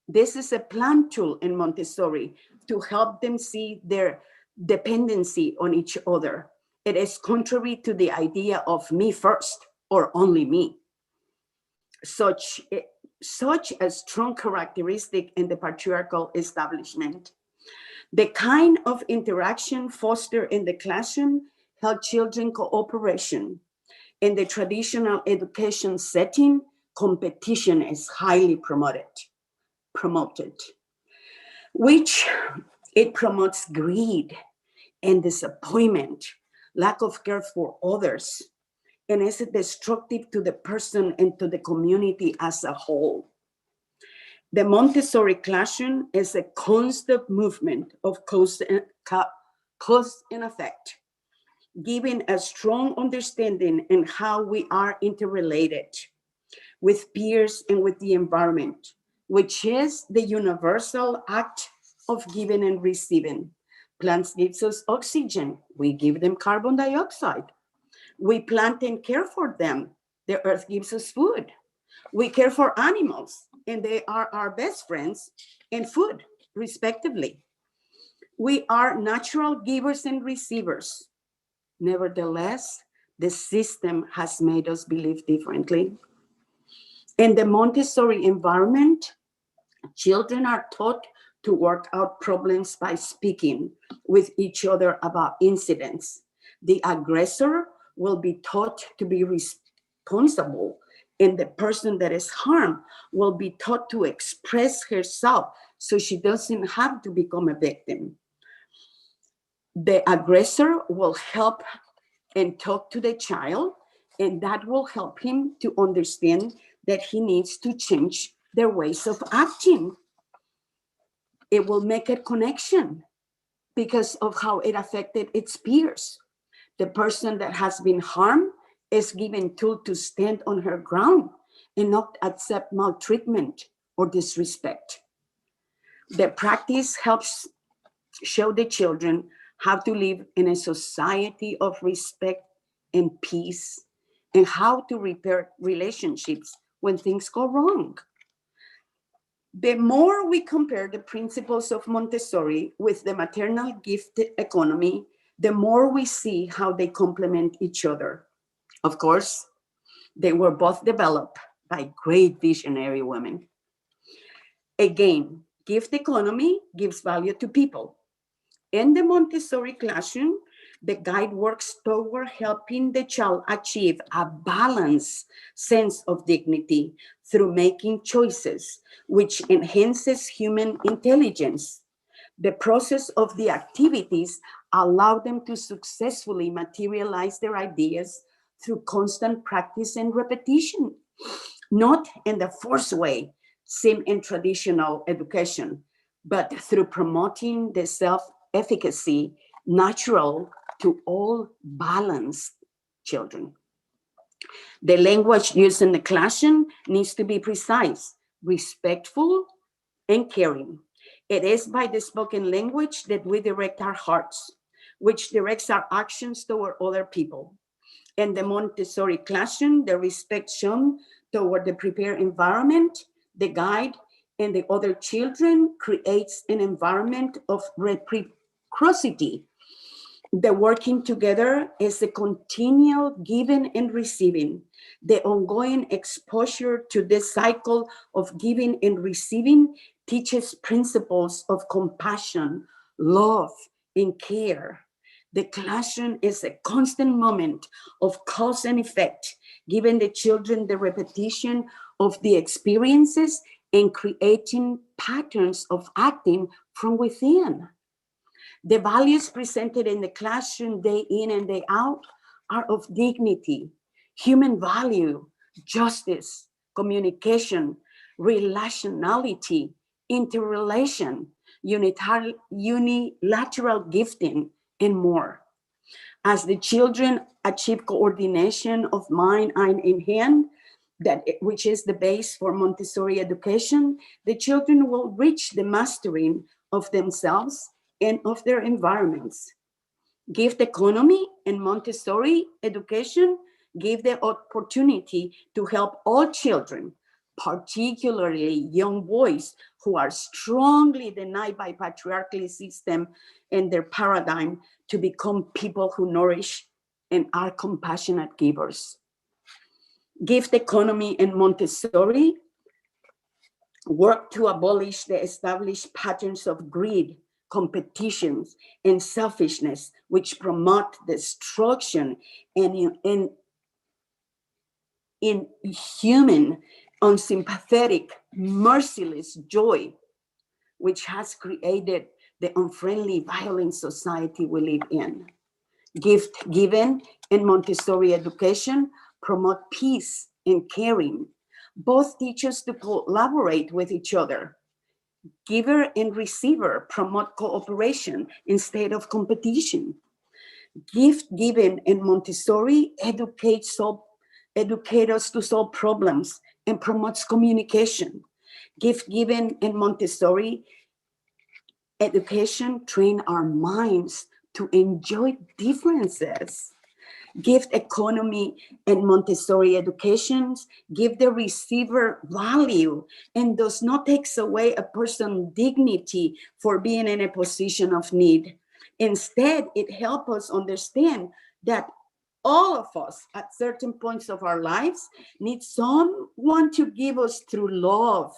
this is a planned tool in Montessori to help them see their dependency on each other. It is contrary to the idea of me first or only me. Such a strong characteristic in the patriarchal establishment. The kind of interaction fostered in the classroom help children cooperation. In the traditional education setting, competition is highly promoted, which it promotes greed and disappointment, lack of care for others, and is destructive to the person and to the community as a whole. The Montessori classroom is a constant movement of cause and effect, giving a strong understanding in how we are interrelated with peers and with the environment, which is the universal act of giving and receiving. Plants give us oxygen, we give them carbon dioxide. We plant and care for them, the earth gives us food. We care for animals, and they are our best friends and food, respectively. We are natural givers and receivers. Nevertheless, the system has made us believe differently. In the Montessori environment, children are taught to work out problems by speaking with each other about incidents. The aggressor will be taught to be responsible, and the person that is harmed will be taught to express herself so she doesn't have to become a victim. The aggressor will help and talk to the child, and that will help him to understand that he needs to change their ways of acting. It will make a connection because of how it affected its peers. The person that has been harmed is given tool to stand on her ground and not accept maltreatment or disrespect. The practice helps show the children how to live in a society of respect and peace, and how to repair relationships when things go wrong. The more we compare the principles of Montessori with the maternal gift economy, the more we see how they complement each other. Of course, they were both developed by great visionary women. Again, Gift economy gives value to people. In the Montessori classroom, the guide works toward helping the child achieve a balanced sense of dignity through making choices, which enhances human intelligence. The process of the activities allow them to successfully materialize their ideas through constant practice and repetition, not in the forced way seen in traditional education, but through promoting the self-efficacy natural to all balanced children. The language used in the classroom needs to be precise, respectful, and caring. It is by the spoken language that we direct our hearts, which directs our actions toward other people. In the Montessori classroom, the respect shown toward the prepared environment, the guide, and the other children creates an environment of reciprocity. The working together is a continual giving and receiving. The ongoing exposure to this cycle of giving and receiving teaches principles of compassion, love, and care. The classroom is a constant moment of cause and effect, giving the children the repetition of the experiences and creating patterns of acting from within. The values presented in the classroom day in and day out are of dignity, human value, justice, communication, relationality, interrelation, unilateral gifting, and more. As the children achieve coordination of mind, eye, and hand, which is the base for Montessori education, the children will reach the mastering of themselves and of their environments. Gift economy and Montessori education give the opportunity to help all children, particularly young boys who are strongly denied by patriarchal system and their paradigm, to become people who nourish and are compassionate givers. Gift economy and Montessori work to abolish the established patterns of greed, competitions, and selfishness, which promote destruction and inhuman, unsympathetic, merciless joy, which has created the unfriendly, violent society we live in. Gift given and Montessori education promote peace and caring. Both teach us to collaborate with each other. Giver and receiver promote cooperation instead of competition. Gift given in Montessori educate us to solve problems and promotes communication. Gift given in Montessori education train our minds to enjoy differences. Gift economy and Montessori educations give the receiver value and does not take away a person's dignity for being in a position of need. Instead, it helps us understand that all of us at certain points of our lives need someone to give us through love,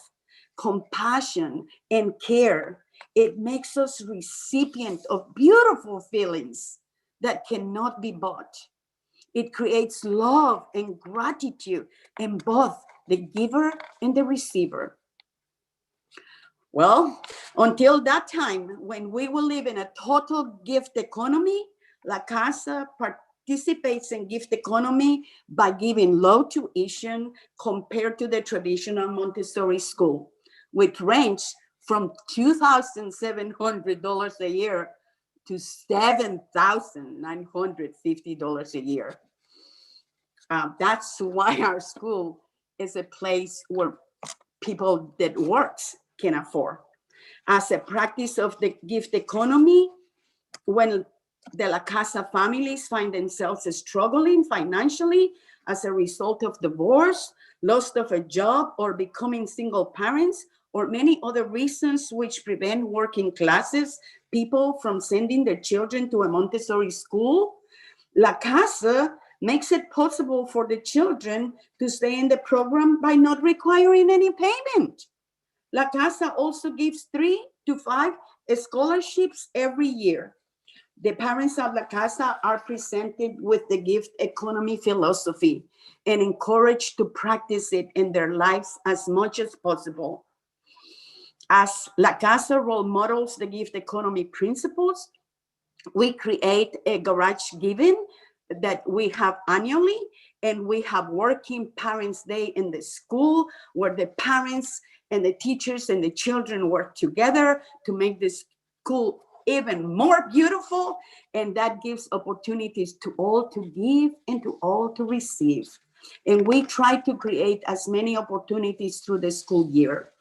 compassion, and care. It makes us recipient of beautiful feelings that cannot be bought. It creates love and gratitude in both the giver and the receiver. Well, until that time, when we will live in a total gift economy, La Casa participates in gift economy by giving low tuition compared to the traditional Montessori school, which range from $2,700 a year to $7,950 a year. That's why our school is a place where people that works can afford. As a practice of the gift economy, when the La Casa families find themselves struggling financially as a result of divorce, loss of a job, or becoming single parents, or many other reasons which prevent working classes people from sending their children to a Montessori school, La Casa makes it possible for the children to stay in the program by not requiring any payment. La Casa also gives 3 to 5 scholarships every year. The parents of La Casa are presented with the gift economy philosophy and encouraged to practice it in their lives as much as possible. As La Casa role models the gift economy principles, we create a garage giving that we have annually, and we have working parents day in the school where the parents and the teachers and the children work together to make this school even more beautiful, and that gives opportunities to all to give and to all to receive. And we try to create as many opportunities through the school year.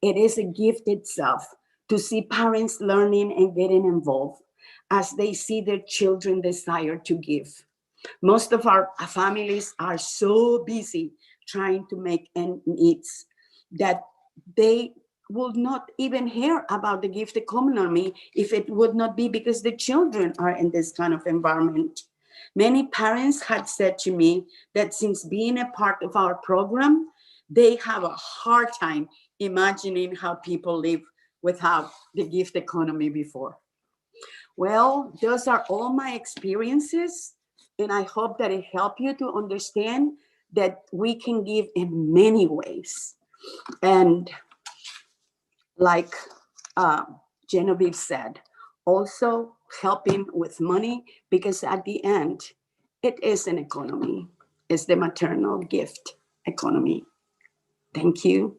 It is a gift itself to see parents learning and getting involved as they see their children desire to give. Most of our families are so busy trying to make ends meet that they will not even hear about the gift economy if it would not be because the children are in this kind of environment. Many parents had said to me that since being a part of our program, they have a hard time imagining how people live without the gift economy before. Well, those are all my experiences, and I hope that it helped you to understand that we can give in many ways. And like Genevieve said, also helping with money, because at the end, it is an economy. It's the maternal gift economy. Thank you.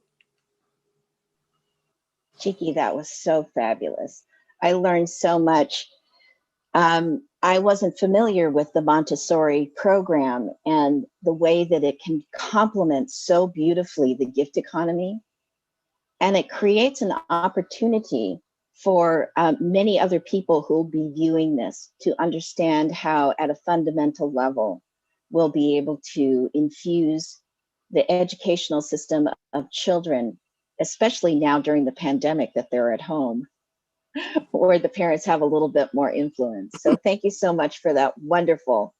Chiquie, that was so fabulous. I learned so much. I wasn't familiar with the Montessori program and the way that it can complement so beautifully the gift economy. And it creates an opportunity for many other people who will be viewing this to understand how, at a fundamental level, we'll be able to infuse the educational system of children, especially now during the pandemic that they're at home, where the parents have a little bit more influence. So thank you so much for that wonderful,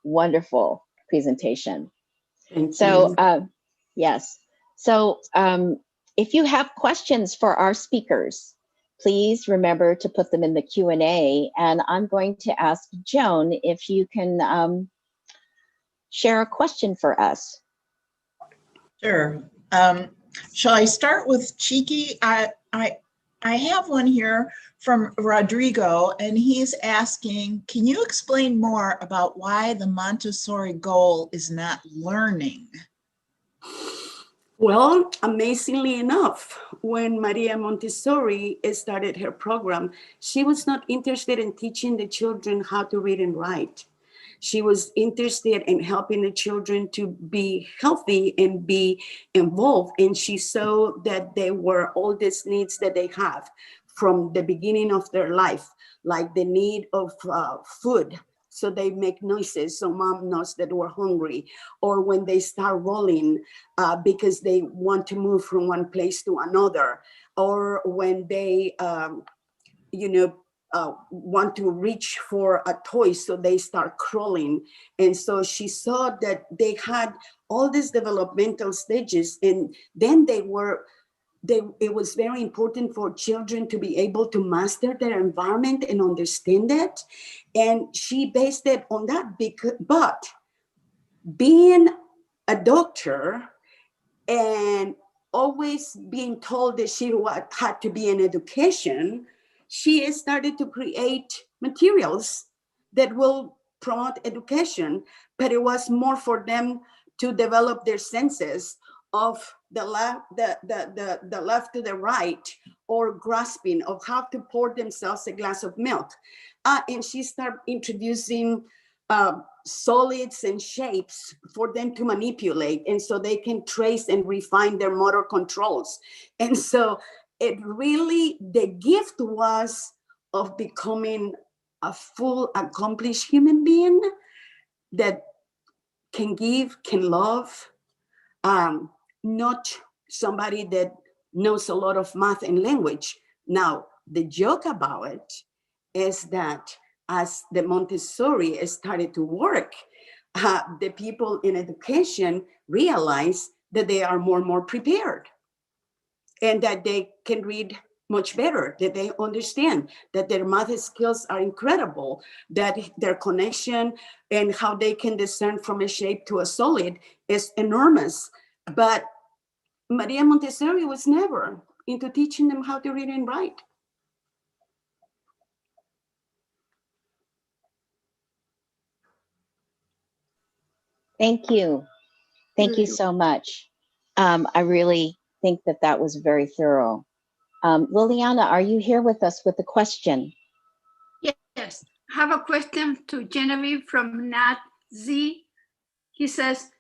wonderful presentation. Thank So you. yes, so if you have questions for our speakers, please remember to put them in the Q&A, and I'm going to ask Joan if you can share a question for us. Sure. Shall I start with Chiquie? I have one here from Rodrigo, and he's asking, can you explain more about why the Montessori goal is not learning? Well, amazingly enough, when Maria Montessori started her program, she was not interested in teaching the children how to read and write. She was interested in helping the children to be healthy and be involved. And she saw that there were all these needs that they have from the beginning of their life, like the need of food. So they make noises so mom knows that we're hungry, or when they start rolling because they want to move from one place to another, or when they, want to reach for a toy, so they start crawling. And so she saw that they had all these developmental stages, and then it was very important for children to be able to master their environment and understand it. And she based it on that. But being a doctor and always being told that she had to be in education, she started to create materials that will promote education, but it was more for them to develop their senses of the left to the right, or grasping of how to pour themselves a glass of milk. And she started introducing solids and shapes for them to manipulate, and so they can trace and refine their motor controls. And so it really, the gift was of becoming a full accomplished human being that can give, can love, not somebody that knows a lot of math and language. Now, the joke about it is that as the Montessori started to work, the people in education realized that they are more and more prepared. and that they can read much better, that they understand that their math skills are incredible, that their connection and how they can discern from a shape to a solid is enormous. But Maria Montessori was never into teaching them how to read and write. Thank you. Thank you so much. I really think that that was very thorough. Liliana, are you here with us with a question? Yes, I have a question to Genevieve from Nat Z. He says,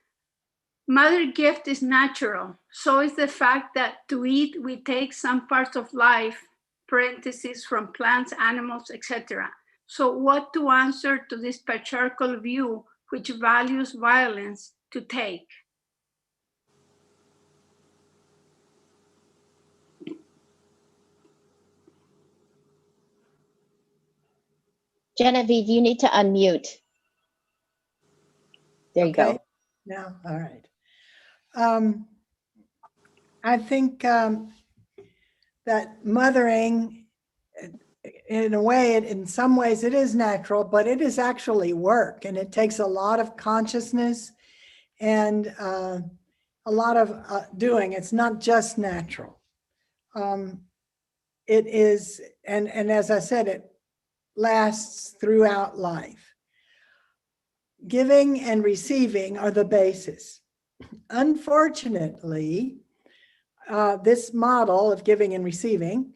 mother gift is natural. So is the fact that to eat, we take some parts of life, parentheses, from plants, animals, etc. So what to answer to this patriarchal view, which values violence to take? Genevieve, you need to unmute. There you go. Now, all right. I think that mothering, in a way, in some ways it is natural, but it is actually work, and it takes a lot of consciousness and a lot of doing. It's not just natural. It is, and as I said, it lasts throughout life. Giving and receiving are the basis. Unfortunately, this model of giving and receiving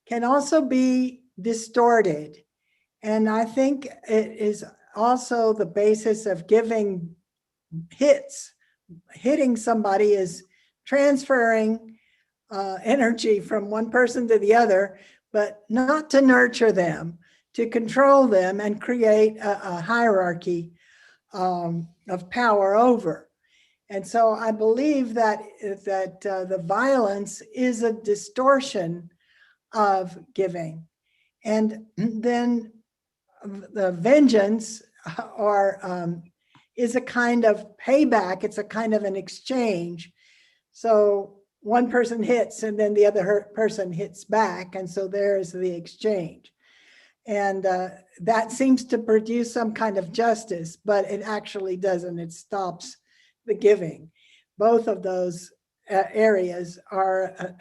can also be distorted. And I think it is also the basis of giving hits. Hitting somebody is transferring energy from one person to the other, but not to nurture them, to control them and create a hierarchy of power over. And so I believe that the violence is a distortion of giving. And then the vengeance is a kind of payback. It's a kind of an exchange. So one person hits and then the other person hits back. And so there's the exchange. And that seems to produce some kind of justice, but it actually doesn't. It stops the giving. Both of those areas are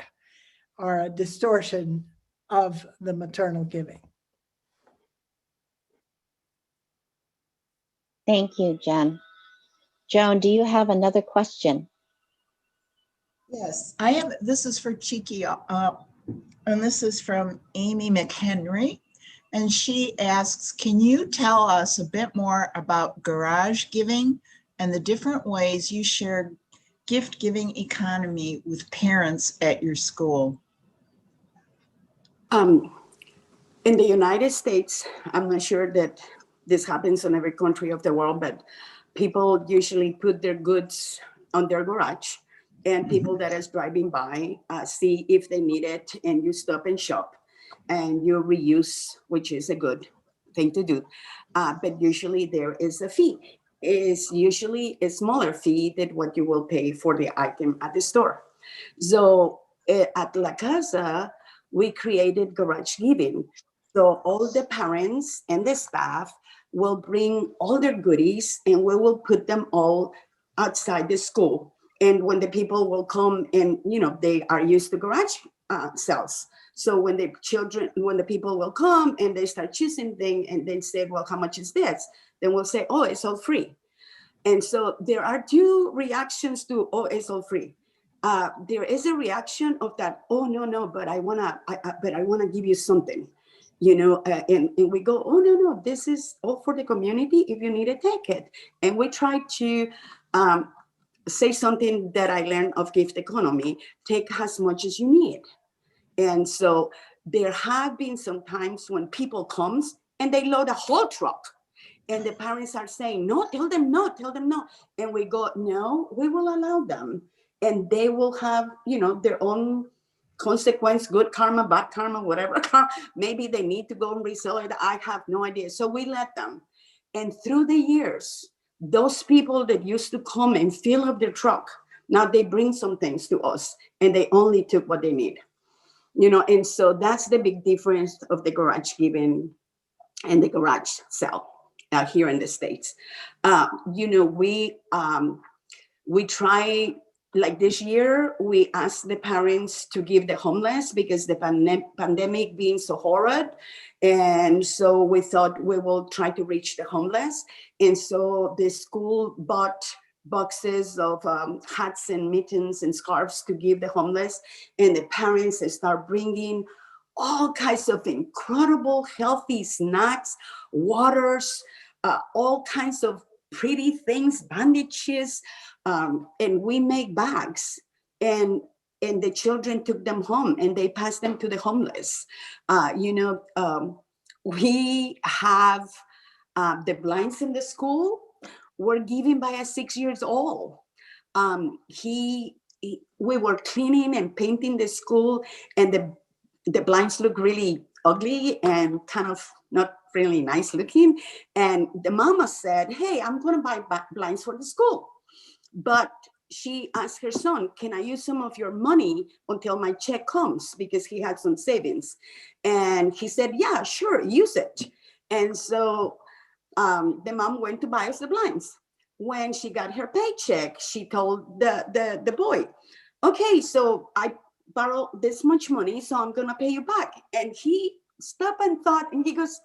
a distortion of the maternal giving. Thank you, Jen. Joan, do you have another question? Yes, I have. This is for Chiquie, and this is from Amy McHenry. And she asks, can you tell us a bit more about garage giving and the different ways you share gift giving economy with parents at your school? In the United States, I'm not sure that this happens in every country of the world, but people usually put their goods on their garage, and people that is driving by see if they need it, and you stop and shop and you reuse, which is a good thing to do. But usually there is a fee. It's usually a smaller fee than what you will pay for the item at the store. So at La Casa, we created garage giving. So all the parents and the staff will bring all their goodies, and we will put them all outside the school. And when the people will come, and they are used to garage sales. So when the people will come and they start choosing things, and they say, well, how much is this? Then we'll say, oh, it's all free. And so there are two reactions to, oh, it's all free. There is a reaction of that, oh, no, but I wanna give you something, and we go, oh, no, this is all for the community. If you need it, take it. And we try to say something that I learned of gift economy: take as much as you need. And so there have been some times when people comes and they load a whole truck, and the parents are saying, no, tell them no. And we go, no, we will allow them. And they will have, their own consequence, good karma, bad karma, whatever. Maybe they need to go and resell it. I have no idea. So we let them. And through the years, those people that used to come and fill up their truck Now they bring some things to us and they only took what they need, you know, and so that's the big difference of the garage giving and the garage sale here in the States. You know, we try, like this year, we asked the parents to give the homeless because the pandemic being so horrid. And so we thought we will try to reach the homeless. And so the school bought boxes of hats and mittens and scarves to give the homeless. And the parents start bringing all kinds of incredible healthy snacks, waters, all kinds of pretty things, bandages, and we make bags, and the children took them home and they passed them to the homeless. You know, we have the blinds in the school were given by a 6 years old. We were cleaning and painting the school, and the blinds look really ugly and kind of not really nice looking. And the mama said, hey, I'm going to buy blinds for the school. But she asked her son, can I use some of your money until my check comes? Because he had some savings. And he said, yeah, sure, use it. And so the mom went to buy us the blinds. When she got her paycheck, she told the boy, okay, so I borrowed this much money, so I'm gonna pay you back. And he stopped and thought, and he goes,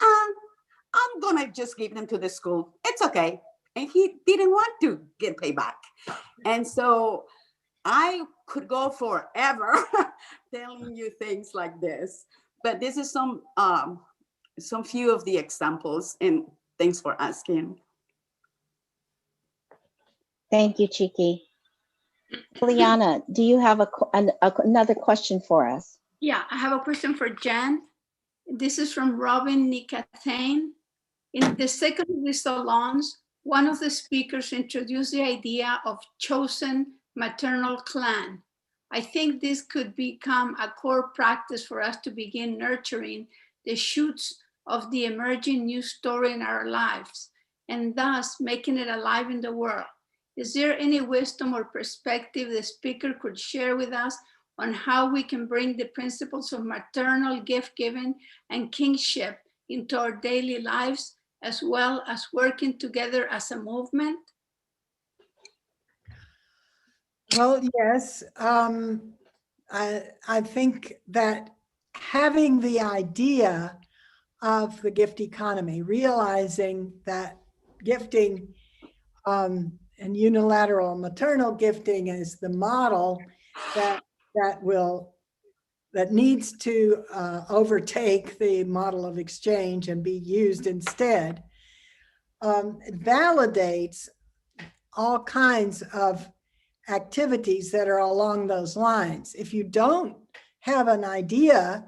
I'm gonna just give them to the school. It's okay. And he didn't want to get paid back. And so I could go forever telling you things like this, but this is some few of the examples, and thanks for asking. Thank you, Chiquie. Liana, do you have another question for us? Yeah, I have a question for Jan. This is from Robin Nicathane. In the second of the salons, one of the speakers introduced the idea of chosen maternal clan. I think this could become a core practice for us to begin nurturing the shoots of the emerging new story in our lives, and thus making it alive in the world. Is there any wisdom or perspective the speaker could share with us on how we can bring the principles of maternal gift giving and kingship into our daily lives, as well as working together as a movement? Well, yes. I think that having the idea of the gift economy, realizing that gifting and unilateral maternal gifting is the model that needs to overtake the model of exchange and be used instead, it validates all kinds of activities that are along those lines. If you don't have an idea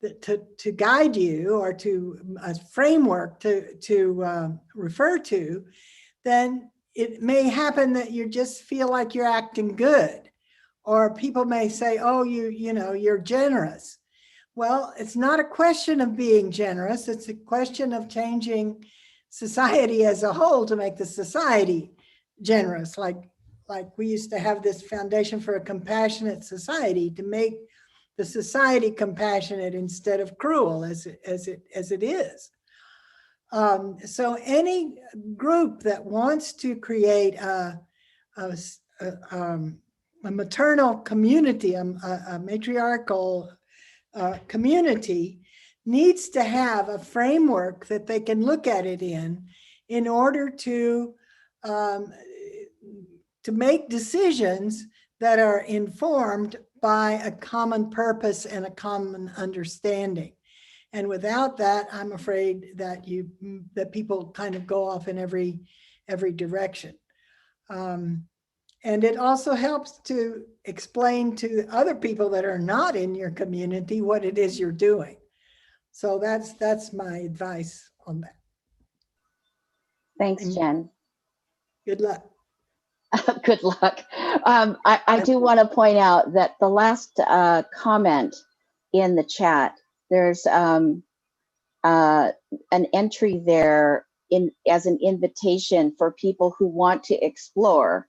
that to guide you, or to a framework to refer to, then it may happen that you just feel like you're acting good, or people may say, oh, you know, you're generous. Well, it's not a question of being generous. It's a question of changing society as a whole to make the society generous. Like we used to have this foundation for a compassionate society, to make the society compassionate instead of cruel as it is. So any group that wants to create a maternal community, a matriarchal community, needs to have a framework that they can look at it in order to make decisions that are informed by a common purpose and a common understanding. And without that, I'm afraid that people kind of go off in every direction. And it also helps to explain to other people that are not in your community what it is you're doing. So that's my advice on that. Thanks, Jen. Good luck. Good luck. I do want to point out that the last comment in the chat, there's an entry there as an invitation for people who want to explore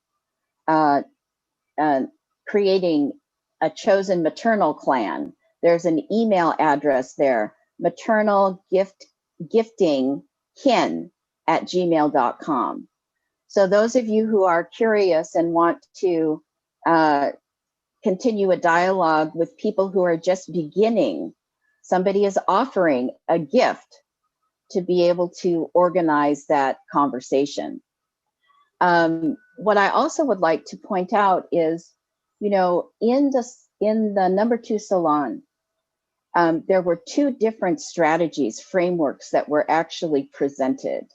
creating a chosen maternal clan. There's an email address there, maternalgiftingkin@gmail.com. So those of you who are curious and want to continue a dialogue with people who are just beginning, somebody is offering a gift to be able to organize that conversation. What I also would like to point out is, in the number 2 salon, there were 2 different strategies, frameworks that were actually presented.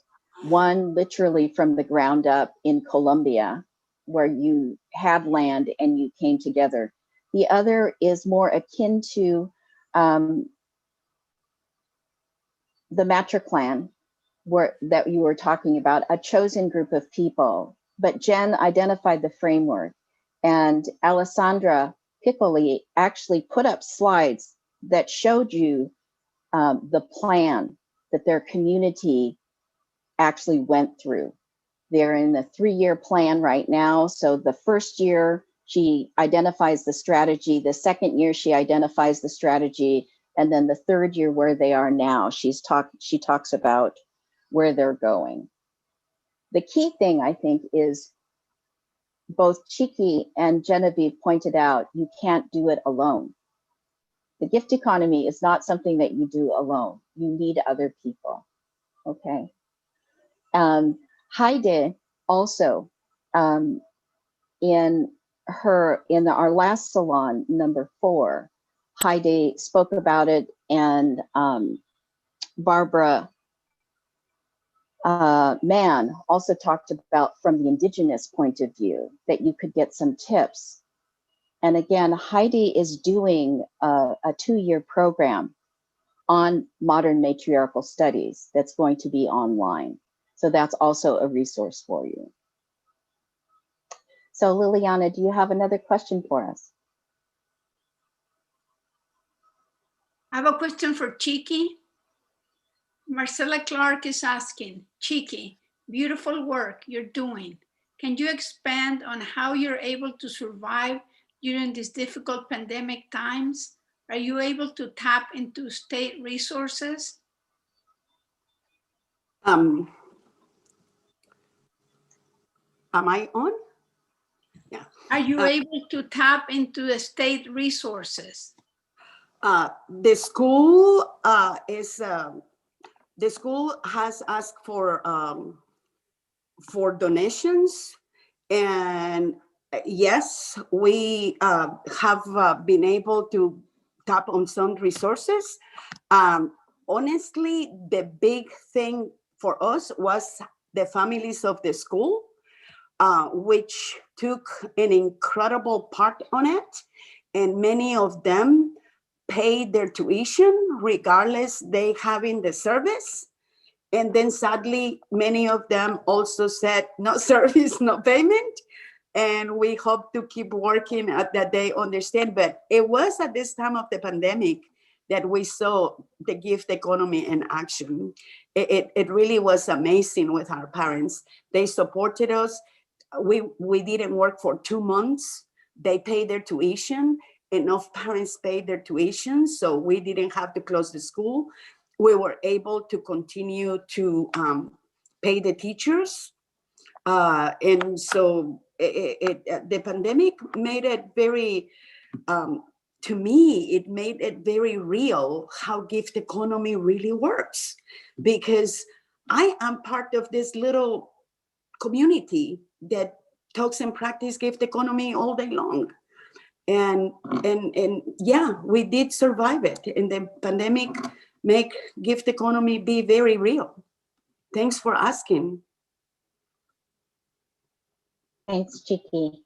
One literally from the ground up in Colombia, where you had land and you came together. The other is more akin to the matriclan, that you were talking about, a chosen group of people. But Jen identified the framework, and Alessandra Piccoli actually put up slides that showed you the plan that their community actually went through. They're in the 3-year plan right now. So the first year, she identifies the strategy. The second year, she identifies the strategy. And then the third year, where they are now, she talks about where they're going. The key thing, I think, is both Chiquie and Genevieve pointed out, you can't do it alone. The gift economy is not something that you do alone. You need other people, okay? Heide also, in our last salon, number 4, Heide spoke about it, and Barbara Mann also talked about from the Indigenous point of view, that you could get some tips. And again, Heidi is doing a 2-year program on modern matriarchal studies that's going to be online. So that's also a resource for you. So Liliana, do you have another question for us? I have a question for Chiquie. Marcella Clark is asking, Chiquie, beautiful work you're doing. Can you expand on how you're able to survive during these difficult pandemic times? Are you able to tap into state resources? Am I on? Yeah. Are you able to tap into the state resources? The school the school has asked for donations, and yes, we have been able to tap on some resources. Honestly, the big thing for us was the families of the school, which took an incredible part on it, and many of them paid their tuition regardless they having the service. And then sadly, many of them also said no service, no payment. And we hope to keep working at that they understand. But it was at this time of the pandemic that we saw the gift economy in action. It really was amazing with our parents. They supported us. We didn't work for 2 months. They paid their tuition. Enough parents paid their tuition, so we didn't have to close the school. We were able to continue to pay the teachers. And so the pandemic made it very, to me, it made it very real how gift economy really works. Because I am part of this little community that talks and practice gift economy all day long. And yeah, we did survive it. And the pandemic make gift economy be very real. Thanks for asking. Thanks, Chiquie.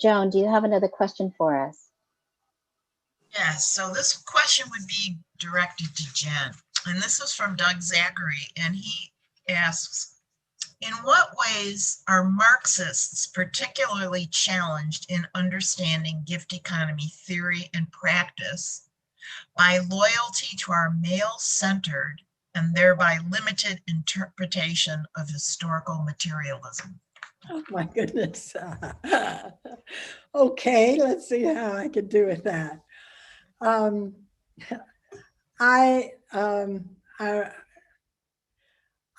Joan, do you have another question for us? Yes, so this question would be directed to Jen. And this is from Doug Zachary. And he asks, in what ways are Marxists particularly challenged in understanding gift economy theory and practice by loyalty to our male-centered and thereby limited interpretation of historical materialism? Oh my goodness. Okay, let's see how I could do with that. I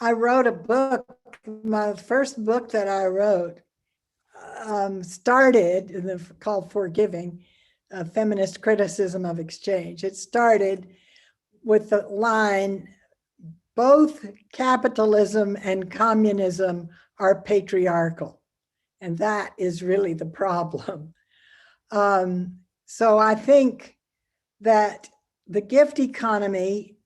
wrote a book. My first book that I wrote started called Forgiving, Feminist Criticism of Exchange. It started with the line, both capitalism and communism are patriarchal. And that is really the problem. So I think that the gift economy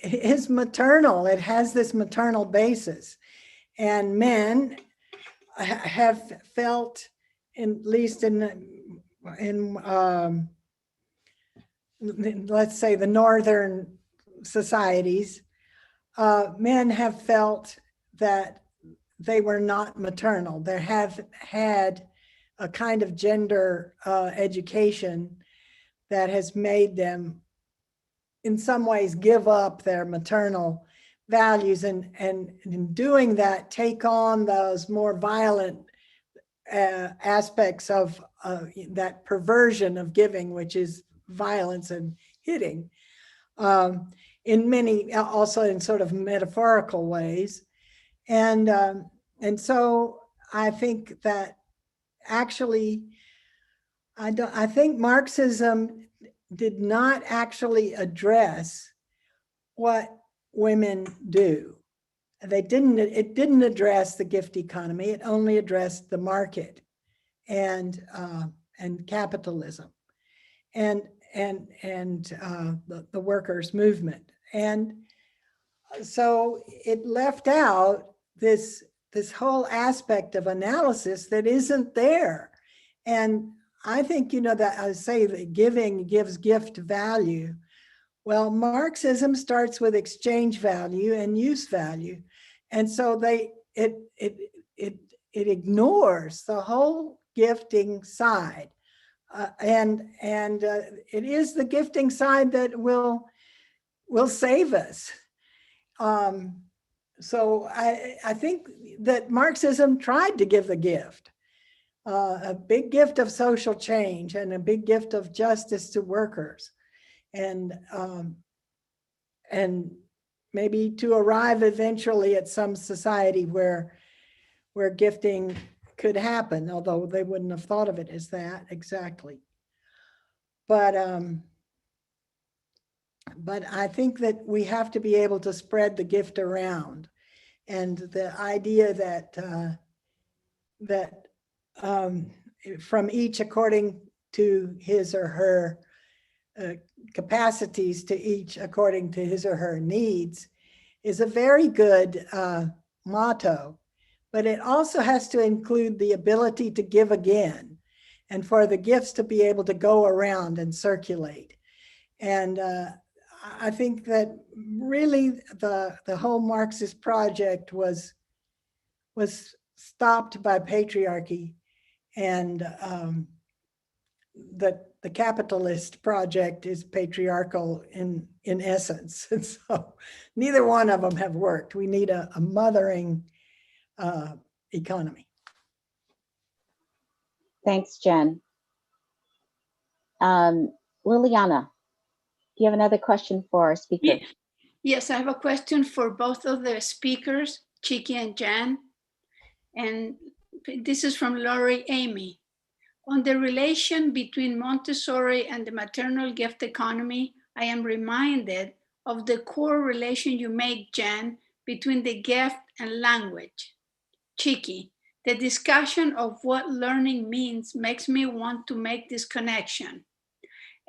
is maternal. It has this maternal basis. And men have felt, at least in let's say the northern societies, men have felt that they were not maternal. They have had a kind of gender education that has made them in some ways give up their maternal values, and in doing that take on those more violent aspects of that perversion of giving, which is violence and hitting, in many, also in sort of metaphorical ways. And so I think that actually, I think Marxism did not actually address what women do. It didn't address the gift economy. It only addressed the market and capitalism and the workers' movement. And so it left out this whole aspect of analysis that isn't there. And I think, that I say that giving gives gift value. Well, Marxism starts with exchange value and use value. And so it ignores the whole gifting side. And it is the gifting side that will save us. So I think that Marxism tried to give the gift, a big gift of social change and a big gift of justice to workers, and maybe to arrive eventually at some society where gifting could happen, although they wouldn't have thought of it as that exactly. But I think that we have to be able to spread the gift around, and the idea that from each according to his or her capacities, to each according to his or her needs, is a very good motto. But it also has to include the ability to give again, and for the gifts to be able to go around and circulate. And I think that really the whole Marxist project was stopped by patriarchy, and that the capitalist project is patriarchal in essence. And so neither one of them have worked. We need a mothering economy. Thanks, Jen. Liliana, do you have another question for our speaker? Yes, I have a question for both of the speakers, Chiquie and Jan. And this is from Lori Amy. On the relation between Montessori and the maternal gift economy, I am reminded of the core relation you make, Jan, between the gift and language. Chiquie, the discussion of what learning means makes me want to make this connection.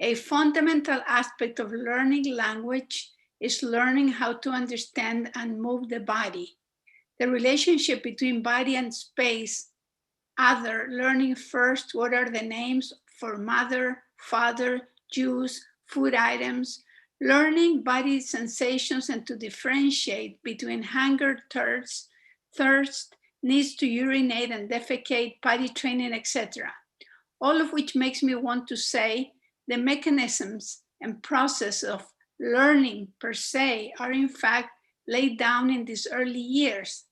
A fundamental aspect of learning language is learning how to understand and move the body. The relationship between body and space, other, learning first what are the names for mother, father, juice, food items, learning body sensations and to differentiate between hunger, thirst, needs to urinate and defecate, potty training, etc. All of which makes me want to say the mechanisms and process of learning per se are in fact laid down in these early years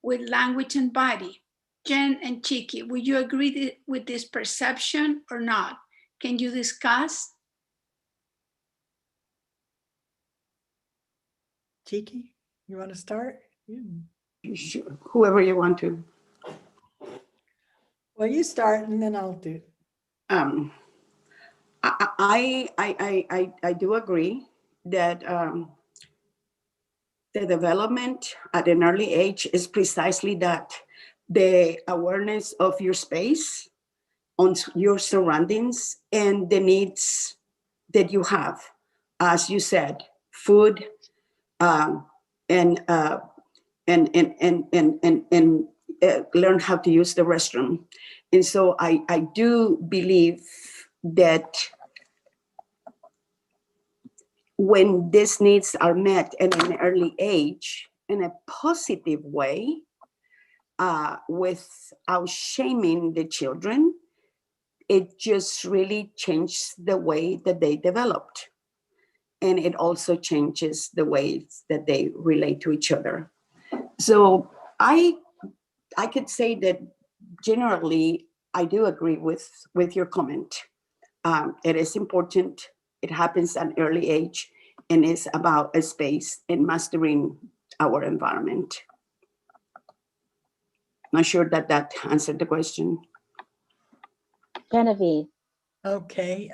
with language and body. Jen and Chiquie, would you agree with this perception or not? Can you discuss? Chiquie, you want to start? Sure. Whoever you want to. Well, you start and then I'll do. Um, I do agree that the development at an early age is precisely that, the awareness of your space, on your surroundings, and the needs that you have. As you said, food, and learn how to use the restroom. And so I do believe that when these needs are met at an early age in a positive way, without shaming the children, it just really changes the way that they developed. And it also changes the ways that they relate to each other. So I could say that generally, I do agree with your comment. It is important. It happens at an early age, and it's about a space and mastering our environment. Not sure that answered the question. Genevieve. Okay.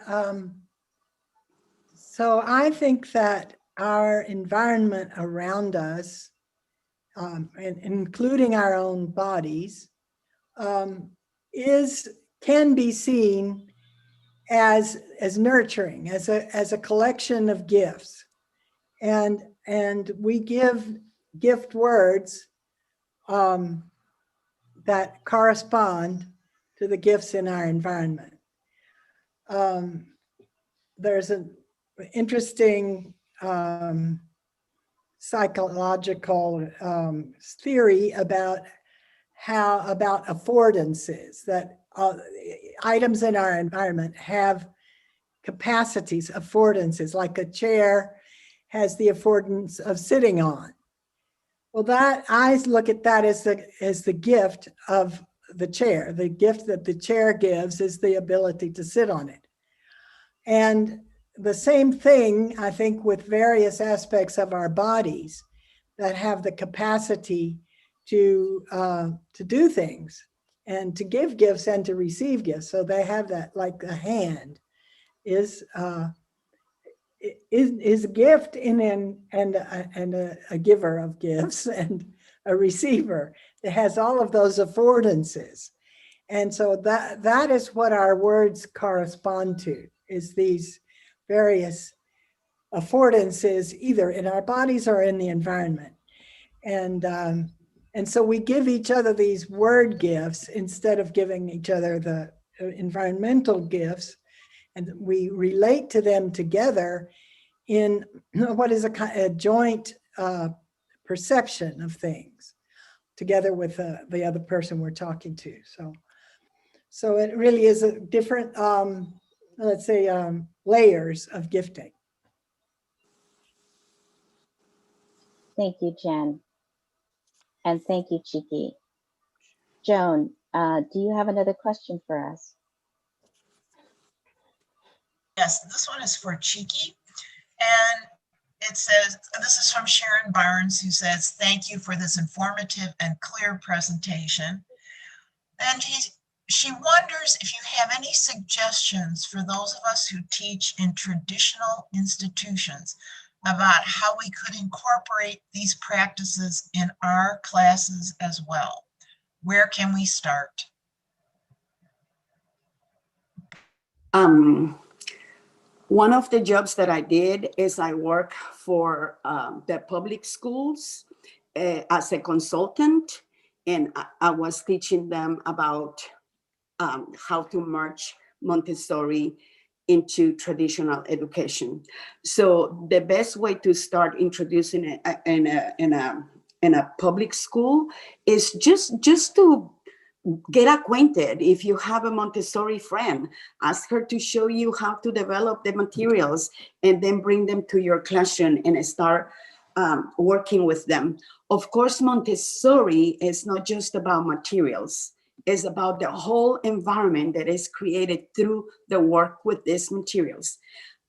So I think that our environment around us, and including our own bodies, can be seen as nurturing, as a collection of gifts, and we give gift words that correspond to the gifts in our environment. There's an interesting psychological theory about affordances, that items in our environment have capacities, affordances, like a chair has the affordance of sitting on. Well, that I look at that as the gift of the chair. The gift that the chair gives is the ability to sit on it. And the same thing, I think, with various aspects of our bodies that have the capacity to do things and to give gifts and to receive gifts. So they have that, like a hand is a gift and a giver of gifts and a receiver. It has all of those affordances. And so that is what our words correspond to, is these various affordances, either in our bodies or in the environment. And so we give each other these word gifts instead of giving each other the environmental gifts, and we relate to them together in what is a joint perception of things, together with the other person we're talking to. So it really is a different, let's say, layers of gifting. Thank you, Jen. And thank you, Chiquie. Joan, do you have another question for us? Yes, this one is for Chiquie. And it says, this is from Sharon Barnes, who says, thank you for this informative and clear presentation. And she wonders if you have any suggestions for those of us who teach in traditional institutions about how we could incorporate these practices in our classes as well. Where can we start? One of the jobs that I did is I work for the public schools as a consultant, and I was teaching them about how to merge Montessori into traditional education. So the best way to start introducing it in a public school is just to get acquainted. If you have a Montessori friend, ask her to show you how to develop the materials, and then bring them to your classroom and start working with them. Of course, Montessori is not just about materials. is about the whole environment that is created through the work with these materials.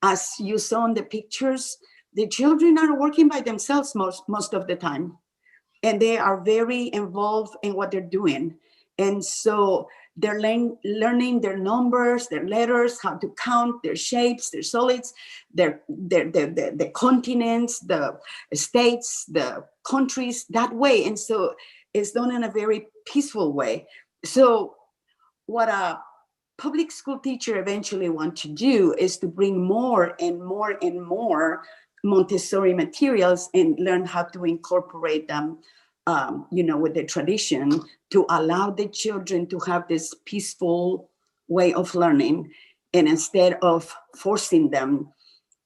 As you saw in the pictures, the children are working by themselves most of the time, and they are very involved in what they're doing. And so they're learning their numbers, their letters, how to count, their shapes, their solids, the continents, the states, the countries, that way. And so it's done in a very peaceful way. So what a public school teacher eventually want to do is to bring more and more and more Montessori materials and learn how to incorporate them, with the tradition, to allow the children to have this peaceful way of learning. And instead of forcing them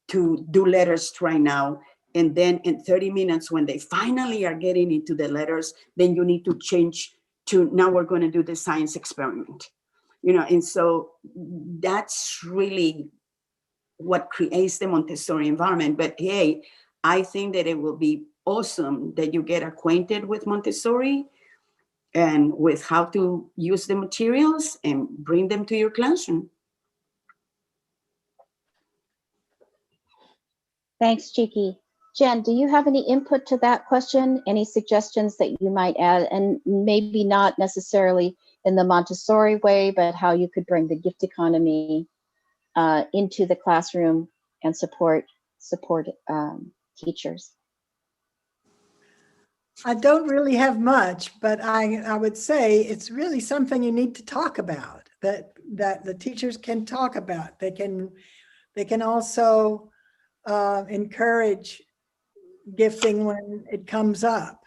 to do letters right now, and then in 30 minutes, when they finally are getting into the letters, then you need to change to, now we're going to do the science experiment. And so that's really what creates the Montessori environment. But hey, I think that it will be awesome that you get acquainted with Montessori and with how to use the materials and bring them to your classroom. Thanks, Chiquie. Jen, do you have any input to that question? Any suggestions that you might add? And maybe not necessarily in the Montessori way, but how you could bring the gift economy into the classroom and support teachers. I don't really have much, but I would say it's really something you need to talk about, that the teachers can talk about. They can also encourage gifting when it comes up,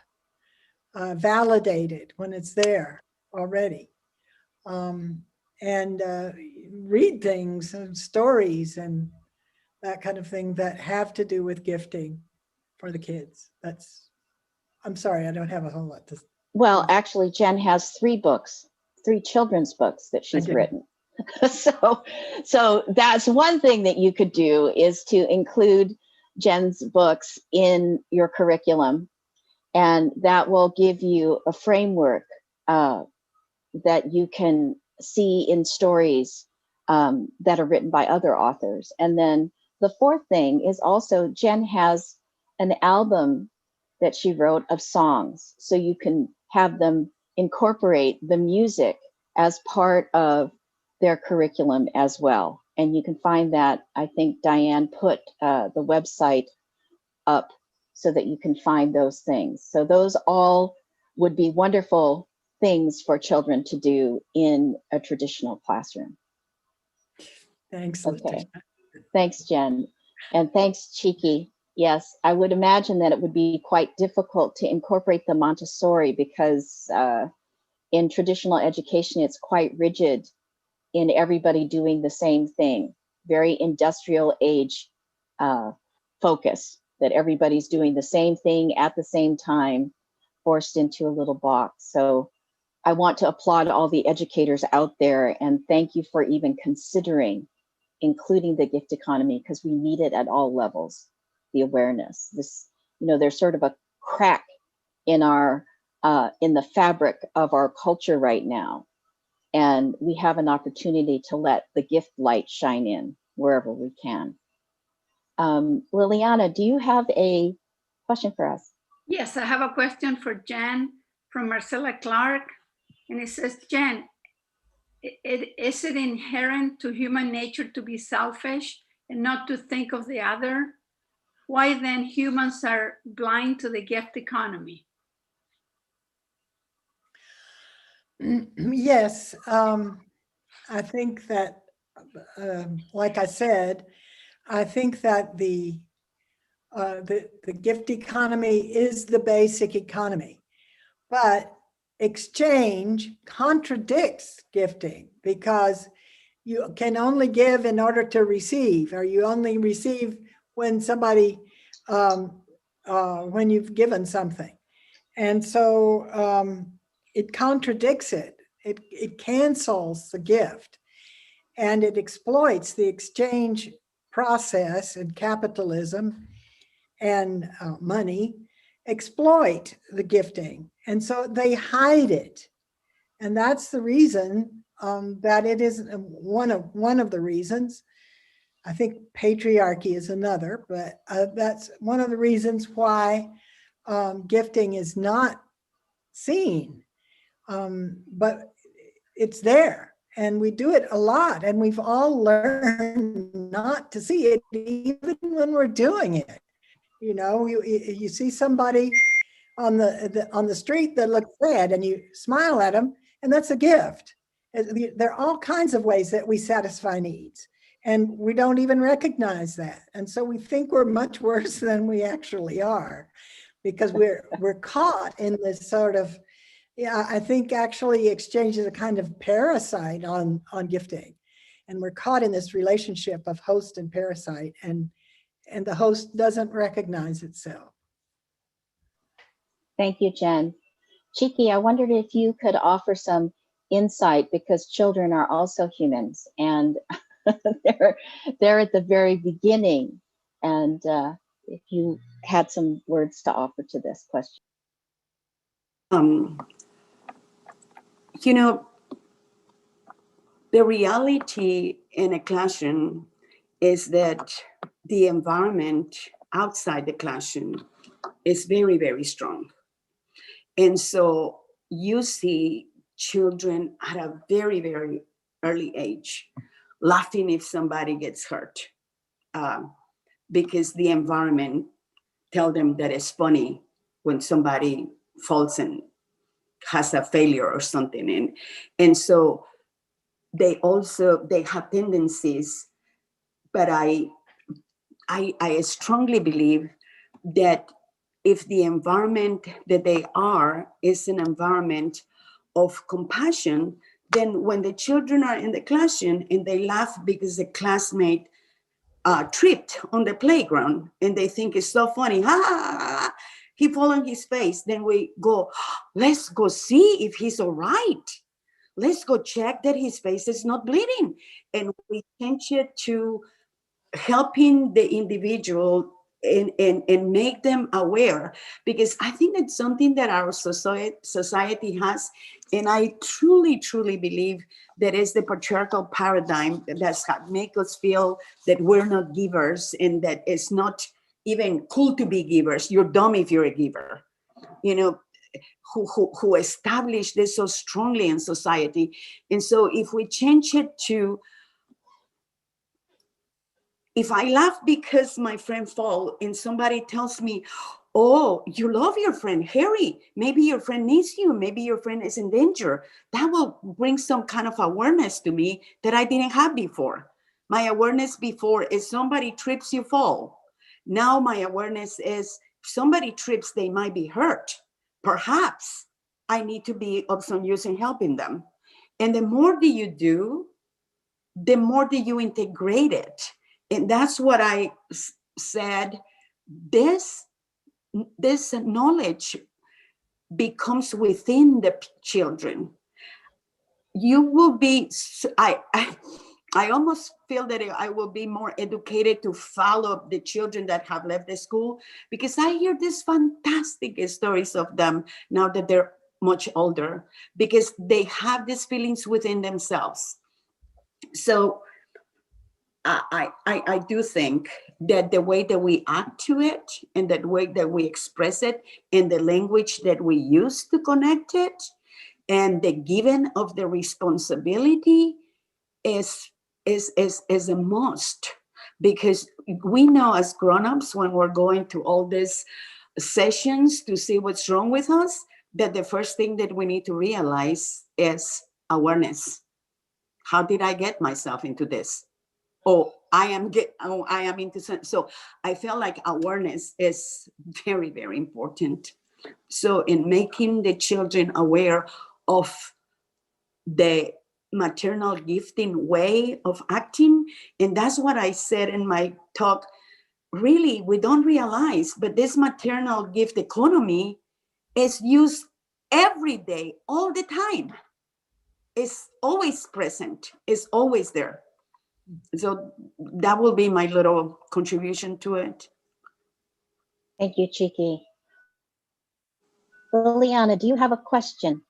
validate it when it's there already, and read things and stories and that kind of thing that have to do with gifting for the kids. I'm sorry, I don't have a whole lot to. Well, actually, Jen has 3 children's books that she's written. So that's one thing that you could do, is to include Jen's books in your curriculum, and that will give you a framework that you can see in stories that are written by other authors. And then the 4th thing is also Jen has an album that she wrote of songs, so you can have them incorporate the music as part of their curriculum as well. And you can find that, I think Diane put the website up so that you can find those things. So those all would be wonderful things for children to do in a traditional classroom. Thanks. Okay. Thanks, Jen. And thanks, Chiquie. Yes, I would imagine that it would be quite difficult to incorporate the Montessori, because in traditional education, it's quite rigid in everybody doing the same thing, very industrial age focus, that everybody's doing the same thing at the same time, forced into a little box. So I want to applaud all the educators out there, and thank you for even considering including the gift economy, because we need it at all levels. The awareness, there's sort of a crack in in the fabric of our culture right now, and we have an opportunity to let the gift light shine in wherever we can. Liliana, do you have a question for us? Yes, I have a question for Jen from Marcella Clark, and it says, Jen, is it inherent to human nature to be selfish and not to think of the other? Why then humans are blind to the gift economy? Yes, I think that, like I said, I think that the gift economy is the basic economy, but exchange contradicts gifting, because you can only give in order to receive, or you only receive when somebody, when you've given something. And so it contradicts it. It cancels the gift, and it exploits the exchange process, and capitalism and money exploit the gifting. And so they hide it. And that's the reason that it is one of the reasons. I think patriarchy is another, but that's one of the reasons why gifting is not seen. But it's there, and we do it a lot, and we've all learned not to see it even when we're doing it. You know, you see somebody on the street that looks sad, and you smile at them, and that's a gift. There are all kinds of ways that we satisfy needs, and we don't even recognize that. And so we think we're much worse than we actually are, because we're caught in this sort of, yeah, I think actually exchange is a kind of parasite on gifting. And we're caught in this relationship of host and parasite, and the host doesn't recognize itself. Thank you, Jen. Chiquie, I wondered if you could offer some insight, because children are also humans, and they're at the very beginning. And if you had some words to offer to this question. You know, the reality in a classroom is that the environment outside the classroom is very, very strong. And so you see children at a very, very early age laughing if somebody gets hurt, because the environment tells them that it's funny when somebody falls and has a failure or something. And so they have tendencies, but I strongly believe that if the environment that they are is an environment of compassion, then when the children are in the classroom and they laugh because the classmate tripped on the playground and they think it's so funny, ha, ha, ha, ha, he fell on his face, then we go, let's go see if he's all right. Let's go check that his face is not bleeding. And we change it to helping the individual and make them aware, because I think it's something that our society has, and I truly, truly believe that is the patriarchal paradigm that's make us feel that we're not givers and that it's not even cool to be givers. You're dumb if you're a giver. You know, who established this so strongly in society. And so if we change it to, if I laugh because my friend fall and somebody tells me, oh, you love your friend, Harry, maybe your friend needs you, maybe your friend is in danger, that will bring some kind of awareness to me that I didn't have before. My awareness before is somebody trips, you fall. Now my awareness is somebody trips, they might be hurt. Perhaps I need to be of some use in helping them. And the more that you do, the more that you integrate it. And that's what I said, this knowledge becomes within the children. You will be, I almost feel that I will be more educated to follow the children that have left the school, because I hear these fantastic stories of them now that they're much older, because they have these feelings within themselves. So I do think that the way that we act to it and the way that we express it and the language that we use to connect it and the giving of the responsibility is a must, because we know as grown-ups, when we're going to all these sessions to see what's wrong with us, that the first thing that we need to realize is awareness. How did I get myself into this? I am into, so I feel like awareness is very, very important. So in making the children aware of the maternal gifting way of acting, and that's what I said in my talk, really, we don't realize, but this maternal gift economy is used every day, all the time. It's always present, it's always there. So that will be my little contribution to it. Thank you, Chiquie. Liliana, do you have a question?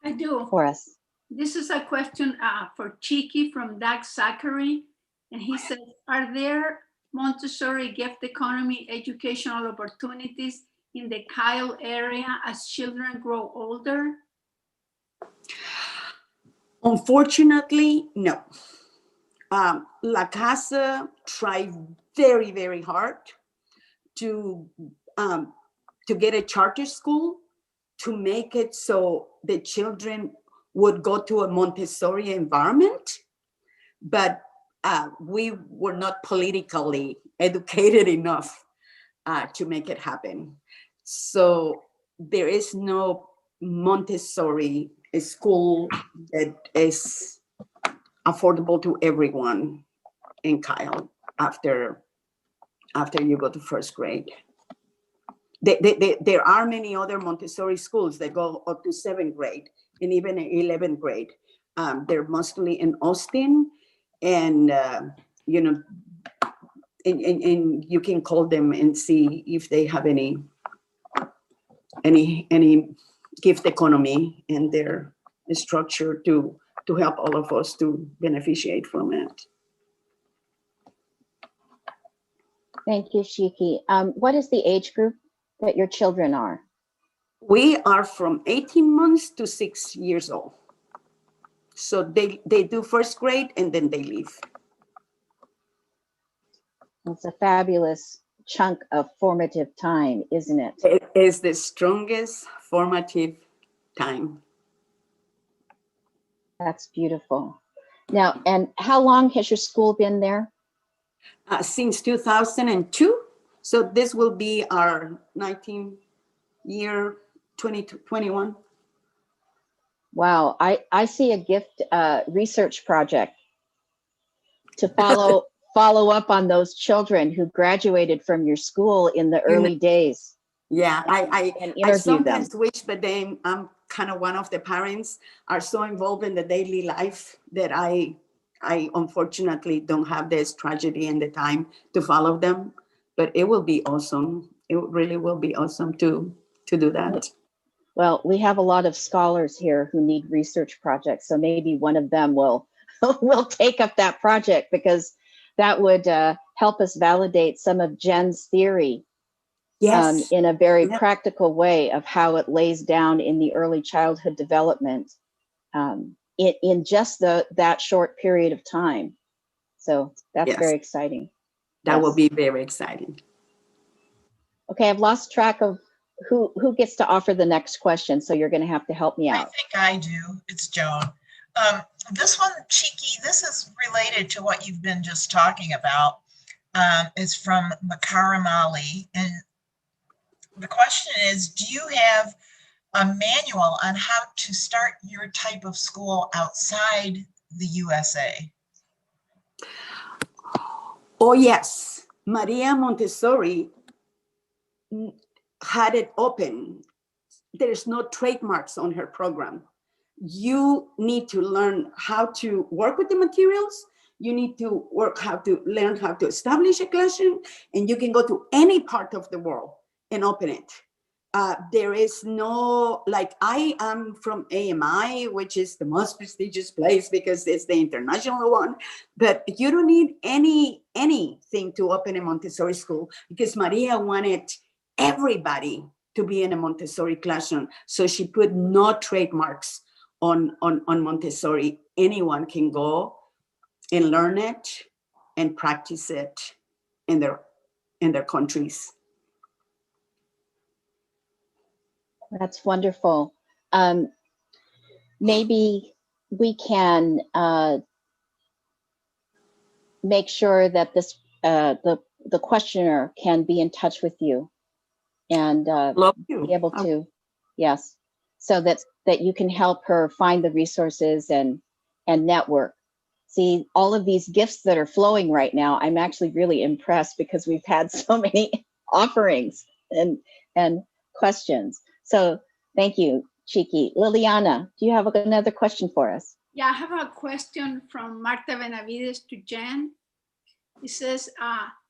I do. for us? This is a question for Chiquie from Doug Zachary. And he says, are there Montessori gift economy educational opportunities in the Kyle area as children grow older? Unfortunately, no. La Casa tried very, very hard to get a charter school, to make it so the children would go to a Montessori environment, but we were not politically educated enough to make it happen. So there is no Montessori school that is affordable to everyone in Kyle after you go to first grade. There are many other Montessori schools that go up to 7th grade and even 11th grade. They're mostly in Austin, and you know, and you can call them and see if they have any gift economy in their structure to help all of us to beneficiate from it. Thank you, Chiquie. What is the age group that your children are? We are from 18 months to 6 years old. So they do first grade and then they leave. It's a fabulous chunk of formative time, isn't it? It is the strongest formative time. That's beautiful. Now, and how long has your school been there? Since 2002. So this will be our 19th year, 2021. Wow, I see a gift research project to follow up on those children who graduated from your school in the early days. Yeah, I interview sometimes them. wish, but then I'm kind of one of the parents are so involved in the daily life that I unfortunately don't have this tragedy and the time to follow them. But it will be awesome. It really will be awesome to do that. Well, we have a lot of scholars here who need research projects, so maybe one of them will take up that project, because that would help us validate some of Jen's theory. Yes. In a very practical way of how it lays down in the early childhood development in just that short period of time. So that's very exciting. That will be very exciting. Okay, I've lost track of who gets to offer the next question, so you're going to have to help me out. I think I do. It's Joan. This one, Chiquie, this is related to what you've been just talking about. It's from Makaram Ali, and the question is, do you have a manual on how to start your type of school outside the USA? Oh, yes. Maria Montessori had it open. There's no trademarks on her program. You need to learn how to work with the materials. You need to learn how to establish a classroom, and you can go to any part of the world and open it. There is no, like, I am from AMI, which is the most prestigious place because it's the international one, but you don't need anything to open a Montessori school, because Maria wanted everybody to be in a Montessori classroom. So she put no trademarks on Montessori. Anyone can go and learn it and practice it in their countries. That's wonderful. Maybe we can make sure that this the questioner can be in touch with you and be able to, yes, so that you can help her find the resources and network. See, all of these gifts that are flowing right now, I'm actually really impressed because we've had so many offerings and questions. So thank you, Chiquie. Liliana, do you have another question for us? Yeah, I have a question from Marta Benavides to Jen. It says,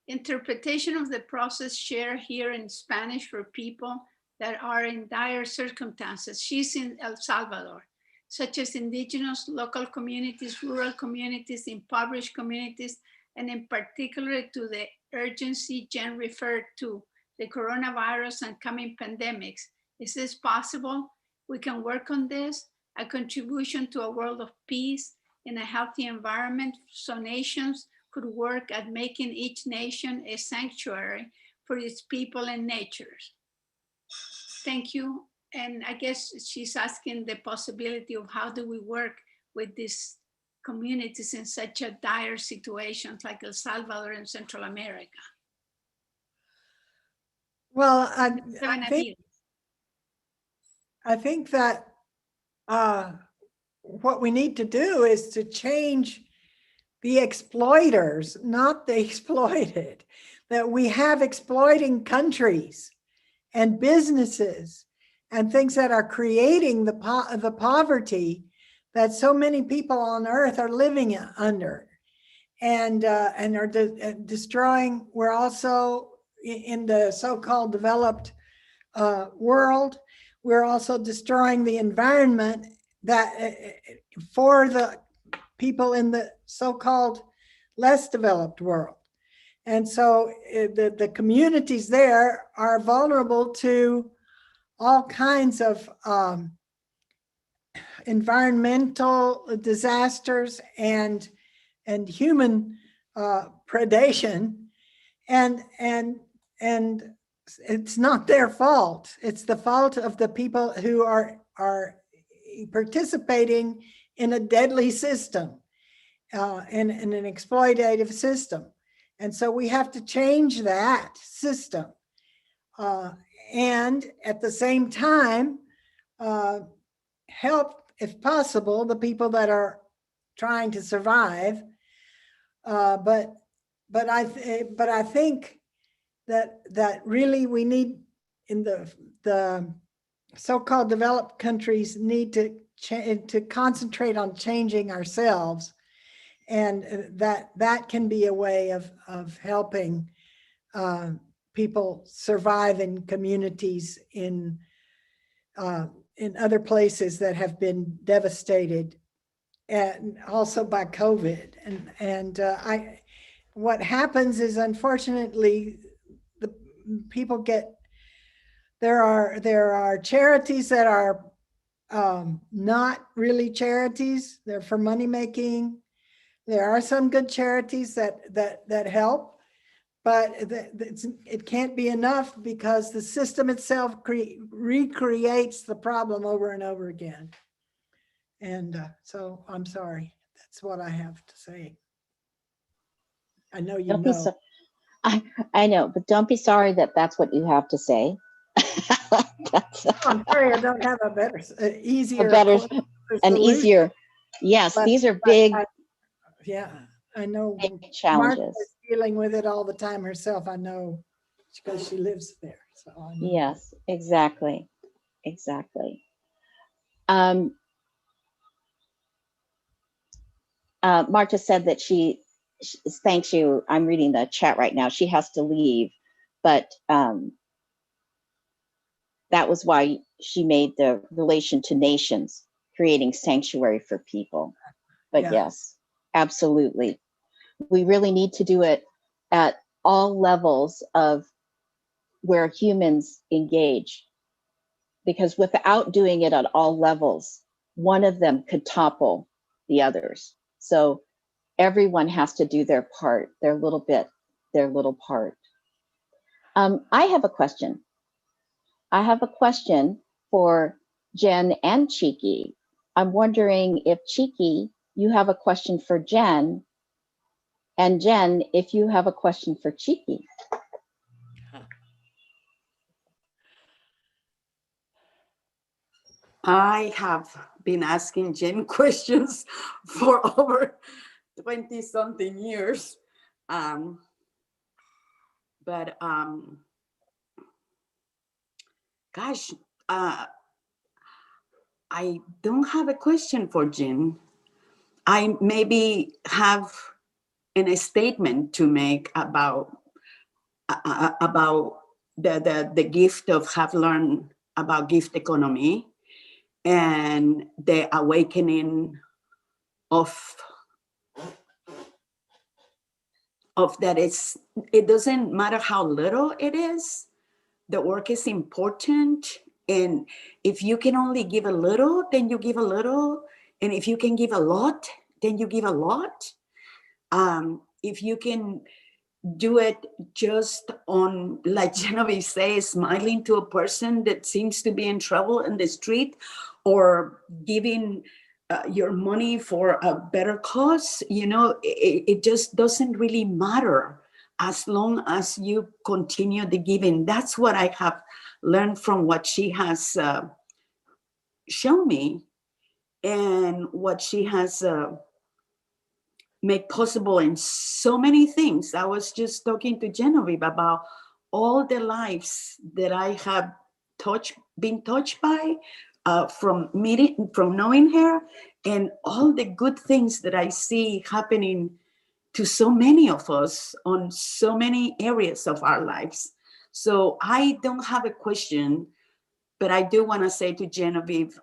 interpretation of the process shared here in Spanish for people that are in dire circumstances. She's in El Salvador. such as indigenous, local communities, rural communities, impoverished communities, and in particular to the urgency Jen referred to, the coronavirus and coming pandemics. Is this possible? We can work on this, a contribution to a world of peace in a healthy environment so nations could work at making each nation a sanctuary for its people and natures. Thank you. And I guess she's asking the possibility of how do we work with these communities in such a dire situations like El Salvador and Central America. Well, I think that what we need to do is to change the exploiters, not the exploited. That we have exploiting countries and businesses and things that are creating the poverty that so many people on earth are living under and are destroying. We're also in the so-called developed world. We're also destroying the environment that for the people in the so-called less developed world. And so the communities there are vulnerable to all kinds of environmental disasters and human predation, and it's not their fault. It's the fault of the people who are participating in a deadly system, in an exploitative system. And so we have to change that system. And at the same time, help, if possible, the people that are trying to survive. But I think that really we need, in the so-called developed countries, need to concentrate on changing ourselves, and that can be a way of helping people survive in communities in other places that have been devastated, and also by COVID. And what happens is, unfortunately, the people get, there are charities that are not really charities. They're for money making. There are some good charities that help, but it can't be enough, because the system itself recreates the problem over and over again. And so I'm sorry, that's what I have to say. I know you know. I know, but don't be sorry that that's what you have to say. I'm sorry, I don't have a better, easier, easier. Yes, but, these are big. Yeah, I know. Big challenges. Martha's dealing with it all the time herself. I know, because she lives there. So I know. Yes, exactly. Marta said that she thanks you. I'm reading the chat right now. She has to leave, but that was why she made the relation to nations, creating sanctuary for people. But Yeah. Yes, absolutely. We really need to do it at all levels of where humans engage, because without doing it at all levels, one of them could topple the others. So everyone has to do their part, their little part. I have a question. I have a question for Jen and Chiquie. I'm wondering if Chiquie, you have a question for Jen, and Jen, if you have a question for Chiquie. I have been asking Jen questions for over 20-something years. Gosh, I don't have a question for Jen. I maybe have a statement to make about the gift of have learned about gift economy. and the awakening of that it doesn't matter how little it is, the work is important. And if you can only give a little, then you give a little. And if you can give a lot, then you give a lot. If you can do it just on, like Genevieve says, smiling to a person that seems to be in trouble in the street, or giving your money for a better cause, it just doesn't really matter as long as you continue the giving. That's what I have learned from what she has shown me, and what she has made possible in so many things. I was just talking to Genevieve about all the lives that I have been touched by from knowing her, and all the good things that I see happening to so many of us on so many areas of our lives. So I don't have a question, but I do want to say to Genevieve,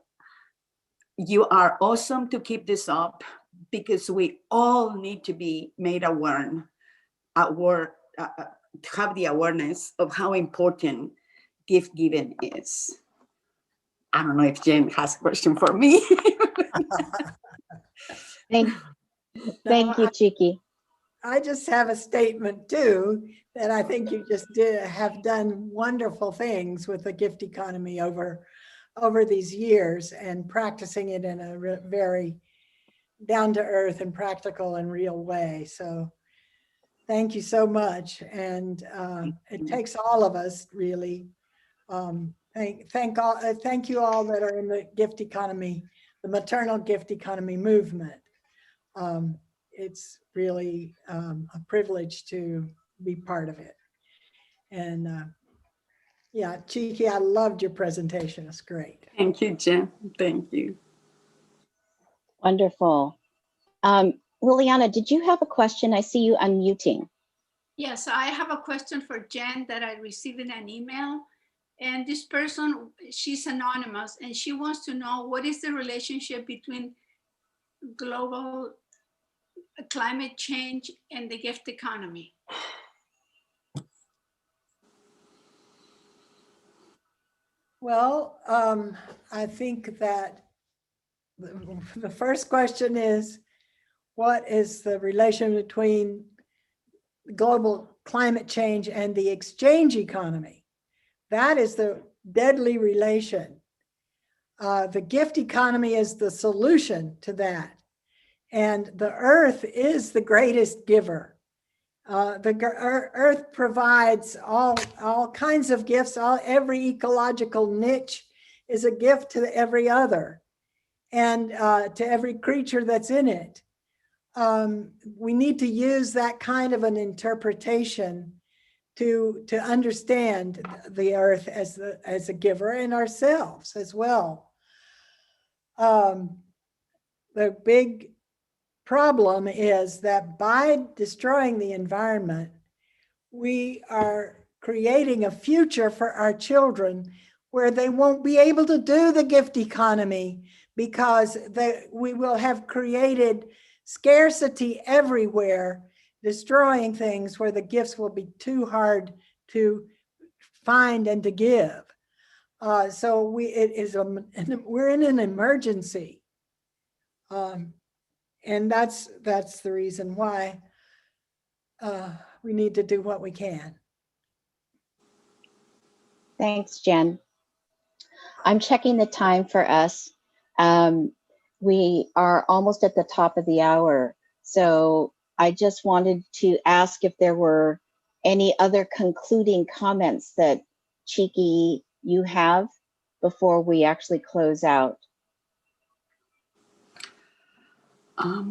you are awesome to keep this up, because we all need to be made aware, to have the awareness of how important gift giving is. I don't know if Jen has a question for me. Thank you, Chiquie. I just have a statement too, that I think you just have done wonderful things with the gift economy over these years, and practicing it in a very down to earth and practical and real way. So thank you so much. And it takes all of us really. Thank you all that are in the gift economy, the maternal gift economy movement. It's really a privilege to be part of it. And yeah, Chiquie, I loved your presentation. It's great. Thank you, Jen. Thank you. Wonderful. Liliana, did you have a question? I see you unmuting. Yes, I have a question for Jen that I received in an email. And this person, she's anonymous, and she wants to know, what is the relationship between global climate change and the gift economy? Well, I think that the first question is, what is the relation between global climate change and the exchange economy? That is the deadly relation. The gift economy is the solution to that. And the earth is the greatest giver. The earth provides all kinds of gifts. Every ecological niche is a gift to every other, and to every creature that's in it. We need to use that kind of an interpretation to understand the earth as a giver, and ourselves as well. The big problem is that by destroying the environment, we are creating a future for our children where they won't be able to do the gift economy, because we will have created scarcity everywhere, destroying things where the gifts will be too hard to find and to give. So we're in an emergency. And that's the reason why we need to do what we can. Thanks, Jen. I'm checking the time for us. We are almost at the top of the hour. So I just wanted to ask if there were any other concluding comments that, Chiquie, you have before we actually close out. I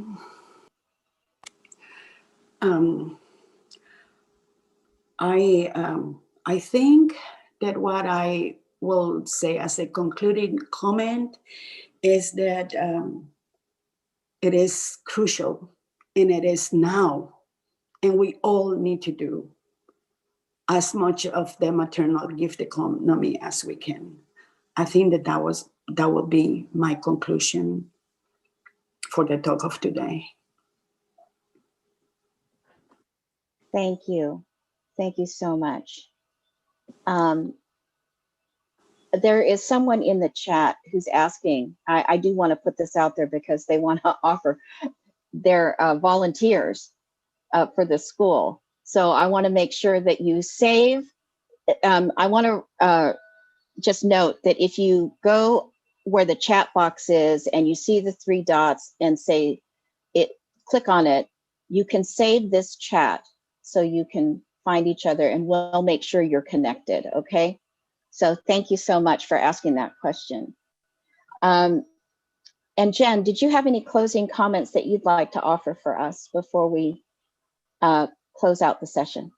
think that what I will say as a concluding comment is that it is crucial, and it is now, and we all need to do as much of the maternal gift economy as we can. I think that was that would be my conclusion for the talk of today. Thank you. Thank you so much. There is someone in the chat who's asking, I do want to put this out there because they want to offer their volunteers for the school. So I want to make sure that you save. I want to just note that if you go where the chat box is and you see the 3 dots and say it, click on it, you can save this chat so you can find each other, and we'll make sure you're connected, okay? So thank you so much for asking that question. And Jen, did you have any closing comments that you'd like to offer for us before we close out the session?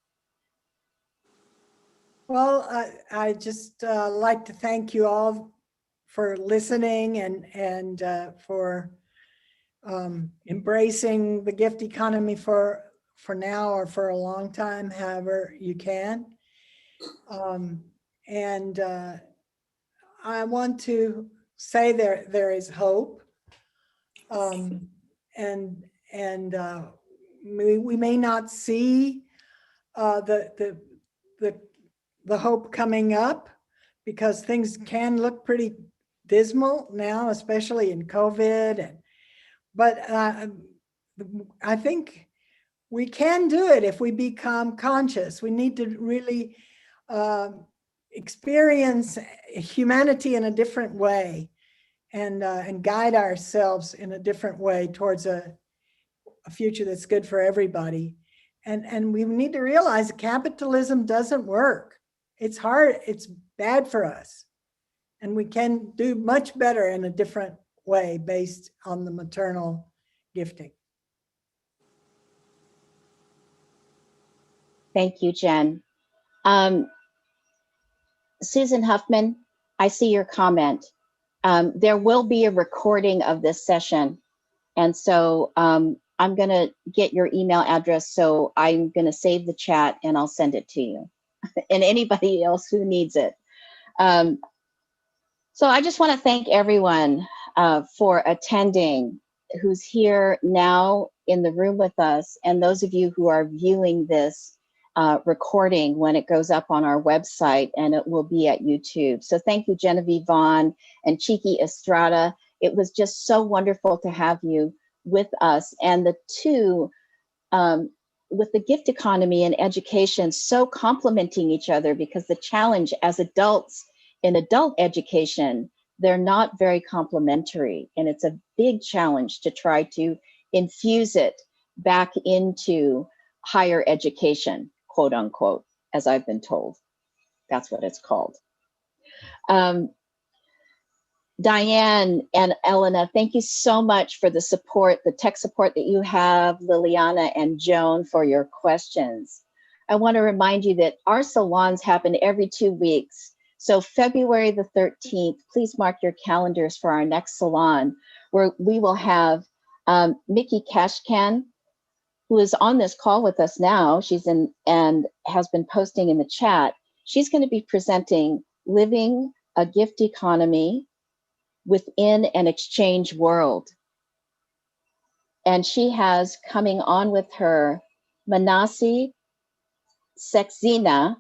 Well, I just like to thank you all for listening and for embracing the gift economy for now or for a long time, however you can. And I want to say there is hope. And we may not see the hope coming up, because things can look pretty dismal now, especially in COVID. But I think we can do it if we become conscious. We need to really experience humanity in a different way, and guide ourselves in a different way towards a future that's good for everybody. And we need to realize that capitalism doesn't work. It's hard, it's bad for us. And we can do much better in a different way based on the maternal gifting. Thank you, Jen. Susan Huffman, I see your comment. There will be a recording of this session. And so I'm going to get your email address. So I'm going to save the chat and I'll send it to you and anybody else who needs it. So I just want to thank everyone for attending, who's here now in the room with us, and those of you who are viewing this recording when it goes up on our website, and it will be at YouTube. So thank you, Genevieve, Vaughn, and Chiquie, Estrada. It was just so wonderful to have you with us. And the two, with the gift economy and education, so complementing each other, because the challenge as adults in adult education, they're not very complementary. And it's a big challenge to try to infuse it back into higher education, quote unquote, as I've been told. That's what it's called. Diane and Elena, thank you so much for the support, the tech support that you have, Liliana and Joan, for your questions. I want to remind you that our salons happen every 2 weeks. So February the 13th, please mark your calendars for our next salon, where we will have Mickey Kashkan, who is on this call with us now. She's in and has been posting in the chat. She's going to be presenting Living a Gift Economy Within an Exchange World. And she has coming on with her Manasi Sexina,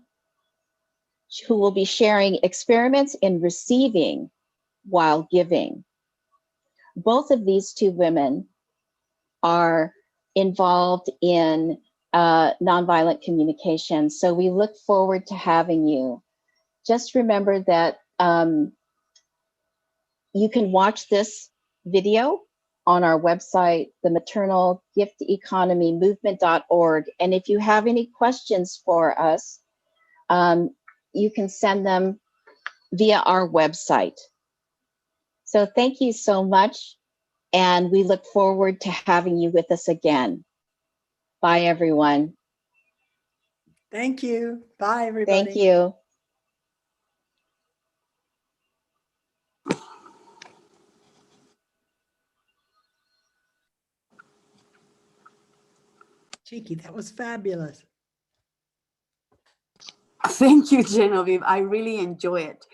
who will be sharing experiments in receiving while giving. Both of these two women are involved in nonviolent communication. So we look forward to having you. Just remember that you can watch this video on our website, the Maternal Gift Economy Movement.org. And if you have any questions for us, you can send them via our website. So thank you so much. And we look forward to having you with us again. Bye, everyone. Thank you. Bye, everybody. Thank you. Chiquie, that was fabulous. Thank you, Genevieve. I really enjoy it.